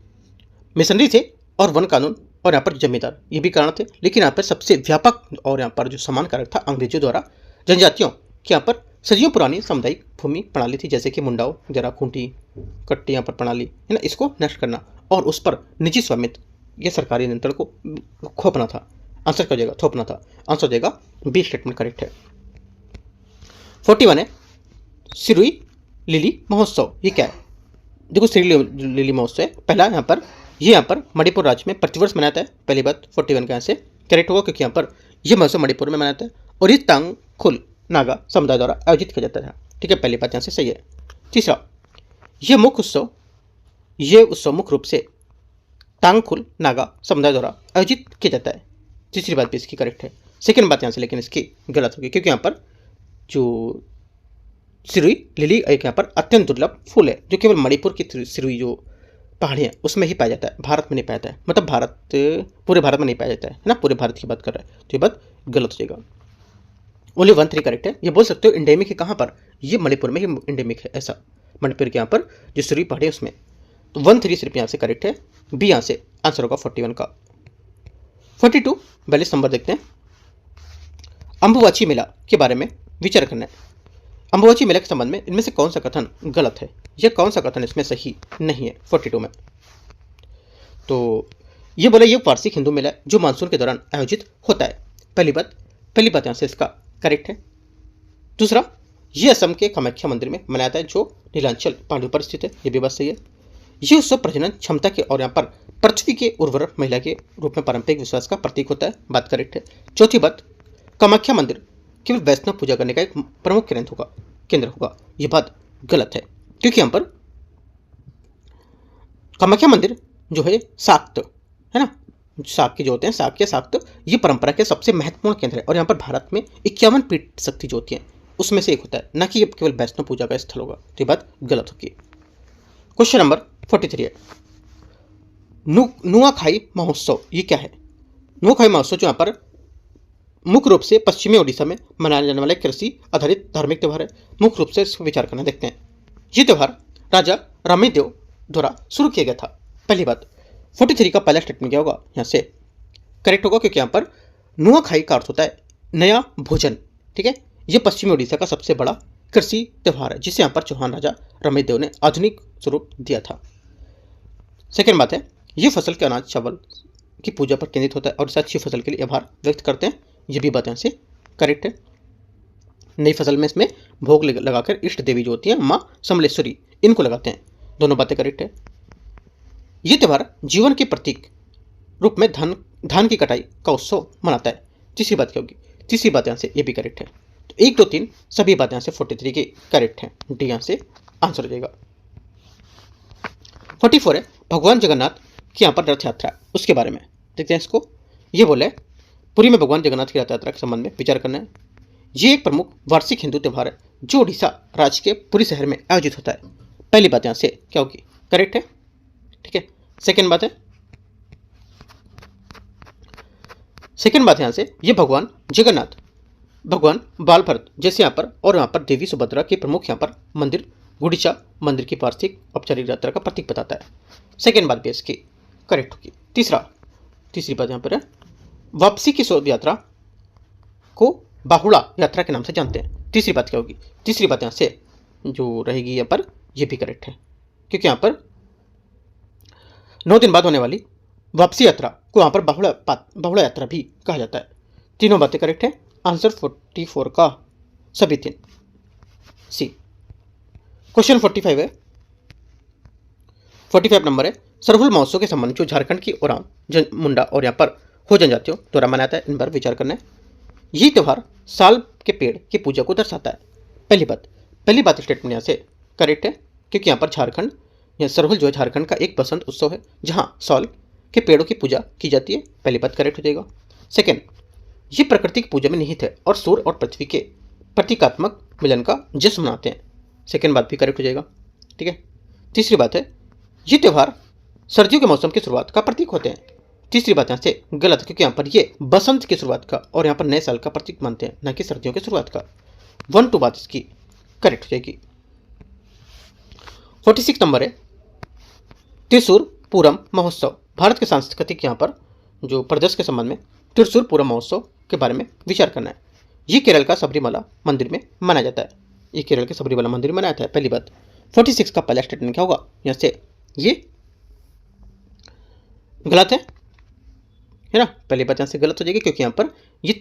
मिशनरी थे और वन कानून और यहाँ पर जमींदार, ये भी कारण थे। लेकिन यहाँ पर सबसे व्यापक और यहाँ पर जो समान कारक था अंग्रेजों द्वारा जनजातियों की यहाँ पर सदियों पुरानी सामुदायिक भूमि प्रणाली थी, जैसे कि मुंडाओ, जरा खूंटी, कट्टी यहाँ पर प्रणाली है ना, इसको नष्ट करना और उस पर निजी स्वामित्व या सरकारी नियंत्रण को खोपना था। आंसर क्या हो जाएगा, थोपना था। आंसर हो जाएगा बी स्टेटमेंट करेक्ट है। 41 है, सिरुई लिली महोत्सव, ये क्या है। देखो सिरुई लिली महोत्सव है पहला, यहाँ पर मणिपुर राज्य में प्रतिवर्ष मनाता है। पहली बात 41 का यहाँ से करेक्ट होगा, क्योंकि यहाँ पर यह महोत्सव मणिपुर में मनाता है और ये तांगखुल नागा समुदाय द्वारा आयोजित किया जाता है, ठीक है, पहली बात यहाँ से सही है। तीसरा, ये उत्सव मुख्य रूप से तांगखुल नागा समुदाय द्वारा आयोजित किया जाता है। तीसरी बात भी इसकी करेक्ट है। सेकेंड बात यहाँ से लेकिन इसकी गलत होगी, क्योंकि यहाँ पर जो सिरुई लिली एक यहाँ पर अत्यंत दुर्लभ फूल है, जो केवल मणिपुर की सिरुई जो पहाड़ी है उसमें ही पाया जाता है, भारत में नहीं पाया जाता है, मतलब पूरे भारत में नहीं पाया जाता है ना, पूरे भारत की बात कर रहा है, तो ये बात गलत हो जाएगा। ओनली 1 3 करेक्ट है। ये बोल सकते हो इंडेमिक है कहाँ पर, ये मणिपुर में ही इंडेमिक है, ऐसा मणिपुर के यहाँ पर जो सिरुई पहाड़ी है उसमें। तो 1 3 सिर्फ यहाँ से करेक्ट है, बी यहाँ से आंसर होगा 41 का। 42 42 नंबर देखते हैं, अंबुबाची मेला के बारे में विचार करना है। अंबुबाची मेला के संबंध में इनमें से कौन सा कथन गलत है, यह कौन सा कथन इसमें सही नहीं है 42 में। तो ये बोला, ये वार्षिक हिंदू मेला जो मानसून के दौरान आयोजित होता है। पहली बात यहाँ से इसका करेक्ट है। दूसरा, ये असम के कामाख्या मंदिर में मनाया जाता है जो नीलांचल पहाड़ियों पर स्थित है, ये भी बात सही है। ये उत्सव प्रजनन क्षमता के और यहाँ पर पृथ्वी के उर्वर महिला के रूप में पारंपरिक विश्वास का प्रतीक होता है, बात करेक्ट है। चौथी बात, कामाख्या मंदिर केवल वैष्णव पूजा करने का एक प्रमुख केंद्र होगा, यह बात गलत है, क्योंकि यहाँ पर कामाख्या मंदिर जो है शाक्त है ना, शाक्त जो होते हैं शाक्त ये परंपरा के सबसे महत्वपूर्ण केंद्र है और यहाँ पर भारत में 51 पीठ शक्ति जो होती है उसमें से एक होता है, ना कि ये केवल वैष्णव पूजा का स्थल होगा, तो ये बात गलत होगी। क्वेश्चन नंबर 43 है, नुआखाई महोत्सव, ये क्या है। नुआखाई महोत्सव जो यहाँ पर मुख्य रूप से पश्चिमी ओडिशा में मनाया जाने वाला कृषि आधारित धार्मिक त्यौहार है। मुख्य रूप से इसको विचार करना देखते हैं। ये त्यौहार राजा रामेदेव द्वारा शुरू किया गया था। पहली बात 43 का पहला स्टेटमेंट क्या होगा, यहाँ से करेक्ट होगा, क्योंकि यहाँ पर नुआखाई का अर्थ होता है नया भोजन, ठीक है। यह पश्चिमी उड़ीसा का सबसे बड़ा कृषि त्यौहार है जिसे यहाँ पर चौहान राजा रमेश देव ने आधुनिक स्वरूप दिया था। सेकेंड बात है, ये फसल के अनाज चावल की पूजा पर केंद्रित होता है और इस अच्छी फसल के लिए आभार व्यक्त करते हैं। ये भी बात यहाँ से करेक्ट है। नई फसल में इसमें भोग लगाकर इष्ट देवी जो होती है माँ समलेश्वरी, इनको लगाते हैं। दोनों बातें करेक्ट है। ये त्यौहार जीवन के प्रतीक रूप में धान की कटाई का उत्सव मनाता है। तीसरी बात क्या होगी? तीसरी बात यहाँ से ये भी करेक्ट है। तो 1 2 3 सभी बातें यहाँ से 43 की करेक्ट है। डी यहाँ से आंसर हो जाएगा। 44 है, भगवान जगन्नाथ की यहाँ पर रथ यात्रा, उसके बारे में देखते हैं इसको। ये बोले पुरी में भगवान जगन्नाथ की रथ यात्रा के संबंध में विचार करना है। ये एक प्रमुख वार्षिक हिंदू त्यौहार है जो उड़ीसा राज्य के पुरी शहर में आयोजित होता है। पहली बात यहाँ से क्या होगी? करेक्ट है। ठीक है। सेकेंड बात है, सेकेंड बात यहाँ से ये भगवान जगन्नाथ, भगवान बालभद्र जैसे यहाँ पर और यहाँ पर देवी सुभद्रा के प्रमुख यहाँ पर मंदिर गुड़ीचा मंदिर की वार्षिक औपचारिक यात्रा का प्रतीक बताता है। सेकेंड बात भी इसकी करेक्ट होगी। तीसरी बात यहाँ पर है, वापसी की शोध यात्रा को बाहुड़ा यात्रा के नाम से जानते हैं। तीसरी बात क्या होगी? तीसरी बात यहाँ से जो रहेगी यहाँ पर ये भी करेक्ट है, क्योंकि यहाँ पर 9 दिन बाद होने वाली वापसी यात्रा को यहाँ पर बाहुड़ा यात्रा भी कहा जाता है। तीनों बातें करेक्ट है। आंसर 44 का सभी 3 सी। क्वेश्चन 45 है, 45 नंबर है, सरहुल महोत्सव के संबंध जो झारखंड की ओरांव मुंडा और यहाँ पर हो जनजातियों द्वारा मनाया जाता है, इन पर विचार करना है। ये त्यौहार साल के पेड़ की पूजा को दर्शाता है। पहली बात स्टेटमेंट यहाँ से करेक्ट है, क्योंकि यहाँ पर झारखंड या सरहुल जो है झारखंड का एक बसंत उत्सव है जहाँ साल के पेड़ों की पूजा की जाती है। पहली बात करेक्ट हो जाएगा। सेकेंड, ये प्रकृति की पूजा में निहित है और सूर्य और पृथ्वी के प्रतीकात्मक मिलन का जश्न मनाते हैं। सेकेंड बात भी करेक्ट हो जाएगा। ठीक है। तीसरी बात है, ये त्यौहार सर्दियों के मौसम की शुरुआत का प्रतीक होते हैं। तीसरी बात यहाँ से गलत है, क्योंकि यहाँ पर ये बसंत की शुरुआत का और यहाँ पर नए साल का प्रतीक मानते हैं, न कि सर्दियों की शुरुआत का। 1 2 बात इसकी करेक्ट हो जाएगी। 46 नंबर है, त्रिशूर पूरम महोत्सव, भारत के सांस्कृतिक यहाँ पर जो प्रदेश के संबंध में त्रिशूर पूरम महोत्सव के बारे में विचार करना है। ये केरल का सबरीमला मंदिर में मनाया जाता है। ये केरल के सबरीमला मंदिर में मनाया जाता है। पहली बात। 46 का पहला स्टेटमेंट क्या होगा? यहाँ से ये गलत है ना। पहली बात यहाँ से गलत हो जाएगी, क्योंकि यहाँ पर ये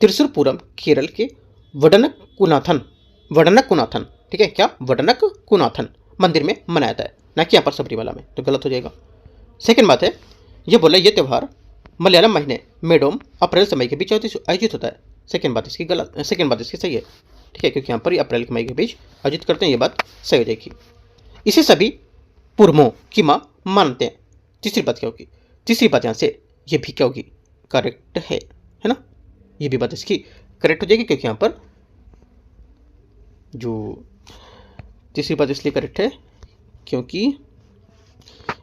त्रिशूर पूरम केरल के वडनककुनाथन, ठीक है क्या, वडनककुनाथन मंदिर में मनाया जाता है, ना कि यहाँ पर सबरीमला में, तो गलत हो जाएगा। सेकेंड बात है, ये बोला ये त्यौहार मलयालम महीने मेडोम अप्रैल से मई के बीच आयोजित होता है। सेकेंड बात इसकी सही है। ठीक है, क्योंकि यहाँ पर अप्रैल के मई के बीच आयोजित करते हैं, ये बात सही हो जाएगी। इसे सभी पुरमों की माँ मानते हैं। तीसरी बात क्या होगी? तीसरी बात यहाँ से ये भी क्या होगी? करेक्ट है ना। ये भी बात इसकी करेक्ट हो जाएगी, क्योंकि यहाँ पर जो तीसरी बात इसलिए करेक्ट है क्योंकि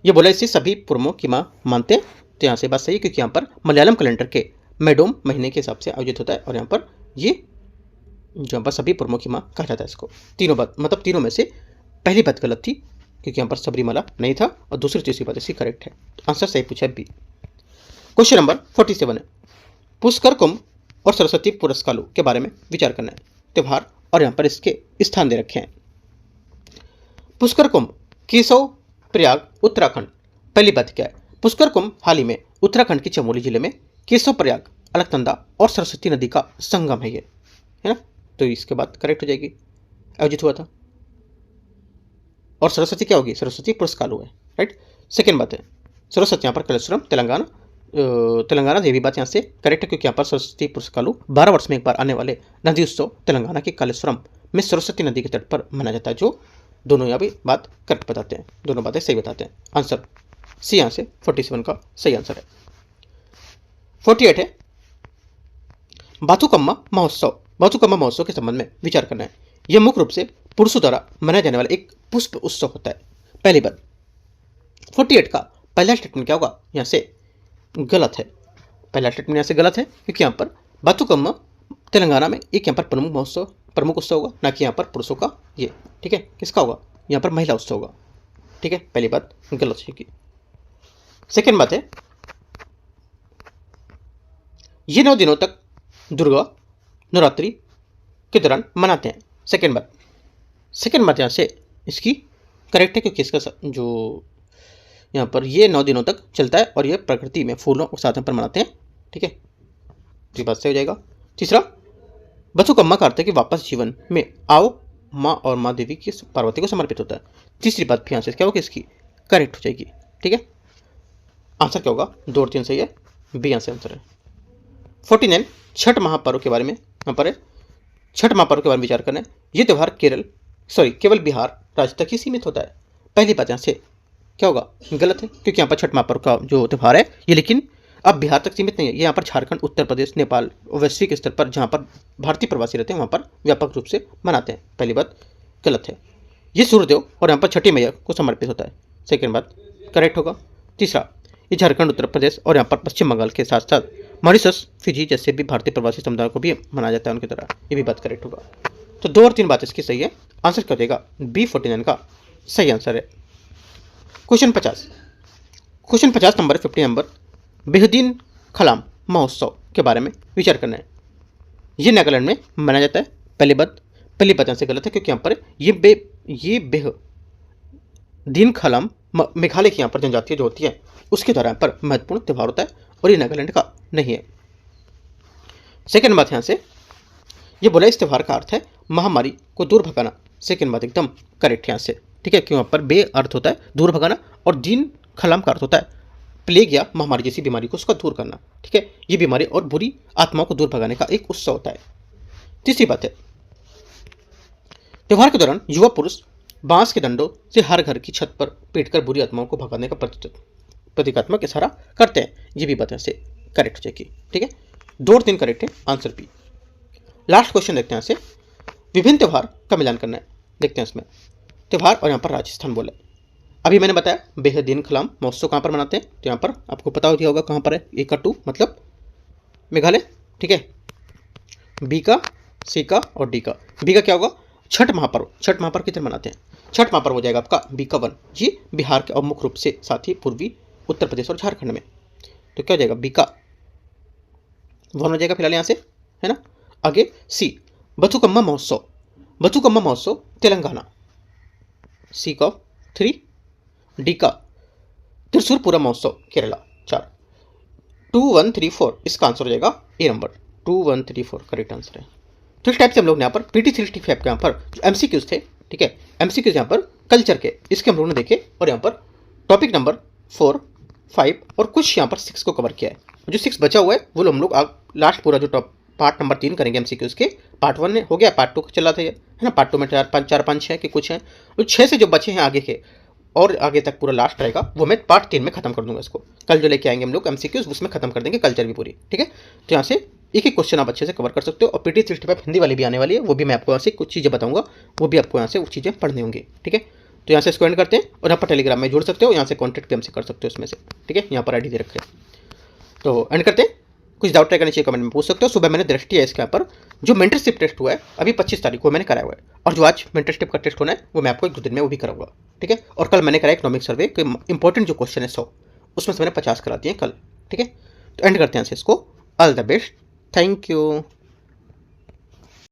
ये बोला इसे सभी पुरमों की माँ मानते हैं, तो यहाँ से बात सही है, क्योंकि यहाँ पर मलयालम कैलेंडर के मेडोम महीने के हिसाब से आयोजित होता है और यहाँ पर ये जो यहाँ पर सभी पुरमों की माँ कहा जाता है इसको। तीनों बात मतलब तीनों में से पहली बात गलत थी, क्योंकि यहाँ पर सबरीमला नहीं था, और दूसरी तीसरी बात इसकी करेक्ट है। आंसर सही पूछा है बी। क्वेश्चन नंबर 47 है, पुष्कर कुंभ और सरस्वती पुरस्कालू के बारे में विचार करना है। त्यौहार और यहाँ पर इसके स्थान दे रखे हैं। पुष्कर कुंभ केशव प्रयाग उत्तराखंड। पहली बात क्या है? पुष्कर कुंभ हाल ही में उत्तराखंड के चमोली जिले में केशव प्रयाग, अलकनंदा और सरस्वती नदी का संगम है ये, है ना। तो इसके बाद करेक्ट हो जाएगी, आयोजित हुआ था। और सरस्वती क्या होगी? सरस्वती पुरस्कालू है, राइट। सेकेंड बात है, सरस्वती यहाँ पर कलेश्वरम तेलंगाना देवी, बात यहाँ से करेक्ट है, क्योंकि यहाँ पर सरस्वती पुरस्कालू 12 वर्ष में एक बार आने वाले नदी उत्सव तेलंगाना के कालेश्वरम में सरस्वती नदी के तट पर मनाया जाता है। जो दोनों यहाँ भी बात करेक्ट बताते हैं, दोनों बातें सही बताते हैं। आंसर सी यहाँ से 47 का सही आंसर है। 48 है, बाथुकम्मा महोत्सव के संबंध में विचार करना है। यह मुख्य रूप से पुरुषों द्वारा मनाया जाने वाला एक पुष्प उत्सव होता है। पहली बात। 48 का पहला स्टेटमेंट क्या होगा? यहाँ से गलत है। पहला स्टेटमेंट यहाँ से गलत है, क्योंकि यहाँ पर बाथुकम्मा तेलंगाना में एक यहाँ पर प्रमुख उत्सव होगा, ना कि यहाँ पर पुरुषों का ये। ठीक है, किसका होगा? यहाँ पर महिला उत्सव होगा। ठीक है, पहली बात गलत होगी। सेकेंड बात है, ये 9 दिनों तक दुर्गा नवरात्रि के दौरान मनाते हैं। सेकेंड बात यहाँ से इसकी करेक्ट है, क्योंकि इसका जो यहाँ पर ये 9 दिनों तक चलता है और ये प्रकृति में फूलों और साधन पर मनाते हैं। ठीक है, तो ये बात सही हो जाएगा। तीसरा, बथुकम्मा का अर्थ है कि वापस जीवन में आओ, माँ और माँ देवी की पार्वती को समर्पित होता है। तीसरी बात भी यहाँ से क्या होगी, इसकी करेक्ट हो जाएगी। ठीक है, आंसर क्या होगा, 2 और 3 सही है, बी यहाँ से आंसर है। 49 छठ महापर्व के बारे में यहाँ पर है। छठ महापर्व के बारे में विचार करना है। ये त्यौहार केवल बिहार राज्य तक ही सीमित होता है। पहली बात यहाँ से क्या होगा, गलत है, क्योंकि यहाँ पर छठ महापर्व का जो त्यौहार है ये लेकिन अब बिहार तक सीमित नहीं है। ये यहाँ पर झारखंड, उत्तर प्रदेश, नेपाल और वैश्विक स्तर पर जहाँ पर भारतीय प्रवासी रहते हैं वहाँ पर व्यापक रूप से मनाते हैं। पहली बात गलत है। ये सूर्यदेव और यहाँ पर छठी मैया को समर्पित होता है। सेकेंड बात करेक्ट होगा। तीसरा, ये झारखंड, उत्तर प्रदेश और यहाँ पर पश्चिम बंगाल के साथ साथ मॉरिशस, फिजी जैसे भी भारतीय प्रवासी समुदाय को भी मनाया जाता है उनकी तरह। ये भी बात करेक्ट होगा। तो 2 और 3 बात इसकी सही है। आंसर क्या देगा, बी 49 का सही आंसर है। क्वेश्चन 50 नंबर 50 नंबर, बेहदीन खलाम महोत्सव के बारे में विचार करना है। ये नागालैंड में मनाया जाता है। पहली बात यहाँ से गलत है, क्योंकि यहाँ पर ये बेहदीन खलाम मेघालय की यहाँ पर जनजातियाँ जो होती है उसके द्वारा यहाँ पर महत्वपूर्ण त्यौहार होता है और ये नागालैंड का नहीं है। सेकेंड बात यहाँ से ये बोला इस त्यौहार का अर्थ है महामारी को दूर भगाना। सेकेंड बात एकदम करेक्ट यहाँ से। ठीक है, क्यों यहाँ पर बे अर्थ होता है दूर भगाना और दीन खलाम का अर्थ होता है प्लेग या महामारी जैसी बीमारी को उसका दूर करना। ठीक है, ये बीमारी और बुरी आत्माओं को दूर भगाने का एक उत्सव होता है। तीसरी बात है, त्यौहार के दौरान युवा पुरुष बांस के डंडों से हर घर की छत पर पीटकर बुरी आत्माओं को भगाने का प्रतीकात्मक इशारा करते हैं। ये भी बात यहाँ से करेक्ट हो जाएगी। ठीक है, 2 और 3 करेक्ट है, आंसर बी। लास्ट क्वेश्चन देखते हैं यहाँ से, विभिन्न त्यौहार का मिलान करना है। देखते हैं इसमें त्यौहार और यहाँ पर राजस्थान बोला। अभी मैंने बताया बेहदीन खलाम महोत्सव कहाँ पर मनाते हैं, तो यहाँ पर आपको पता हो गया होगा कहाँ पर है। ए का 2 मतलब मेघालय। ठीक है, बी का, सी का और डी का। बी का क्या होगा, छठ महापर्व किधर मनाते हैं। छठ महापर्व हो जाएगा आपका बी का 1। ये बिहार के और मुख्य रूप से साथ ही पूर्वी उत्तर प्रदेश और झारखंड में। तो क्या हो जाएगा, बी का 1 हो जाएगा फिलहाल यहाँ से, है ना। आगे सी, बथुकम्मा महोत्सव तेलंगाना, सी का 3। डी का त्रिशूरपुरा महोत्सव केरला 4। 2 1 3 4 इसका आंसर हो जाएगा ए नंबर, 2 1 3 4 करेक्ट आंसर है। तो इस टाइप से हम लोग ने यहाँ पर PT365 के यहाँ पर जो MCQs थे, ठीक है, MCQs यहाँ पर कल्चर के इसके हम लोगों ने देखे और यहाँ पर टॉपिक नंबर 4 5 और कुछ यहाँ पर 6 को कवर किया है। जो 6 बचा हुआ है वो हम लोग लास्ट पूरा जो पार्ट नंबर 3 करेंगे MCQs के। पार्ट 1 में हो गया, पार्ट 2 चला था ये, है ना। पार्ट 2 में 4 5 6 के कुछ हैं, और 6 से जो बचे हैं आगे के और आगे तक पूरा लास्ट रहेगा वो मैं पार्ट 3 में खत्म कर दूंगा। इसको कल जो लेके आएंगे हम लोग MCQs उसमें खत्म कर देंगे कल्चर भी पूरी। ठीक है, तो यहाँ से एक एक क्वेश्चन आप अच्छे से कवर कर सकते हो। और PT365 हिंदी वाली भी आने वाली है, वो भी मैं आपको यहाँ से कुछ चीज़ें बताऊंगा, वो भी आपको यहाँ से वो चीज़ें पढ़नी होंगी। ठीक है, तो यहाँ से इसको एंड करते हैं और यहाँ पर टेलीग्राम में जुड़ सकते हो, यहाँ से कॉन्टैक्ट भी हमसे कर सकते हो इसमें से। ठीक है, यहाँ पर ID दे रखे हैं। तो एंड करते हैं। कुछ डाउट ट्राई करने चाहिए कमेंट में पूछ सकते हो। सुबह मैंने दृष्टि है इसके यहाँ पर जो मेंटरशिप टेस्ट हुआ है अभी 25 तारीख को मैंने कराया हुआ है, और जो आज मेंटरशिप का टेस्ट होना है वो मैं आपको 1-2 दिन में वो भी कराऊंगा। ठीक है, और कल मैंने कराया इकोनॉमिक सर्वे के इंपॉर्टेंट जो क्वेश्चन है 100, उसमें से मैंने 50 करा दिए कल। ठीक है, तो एंड करते हैं इसको। All the best, thank you.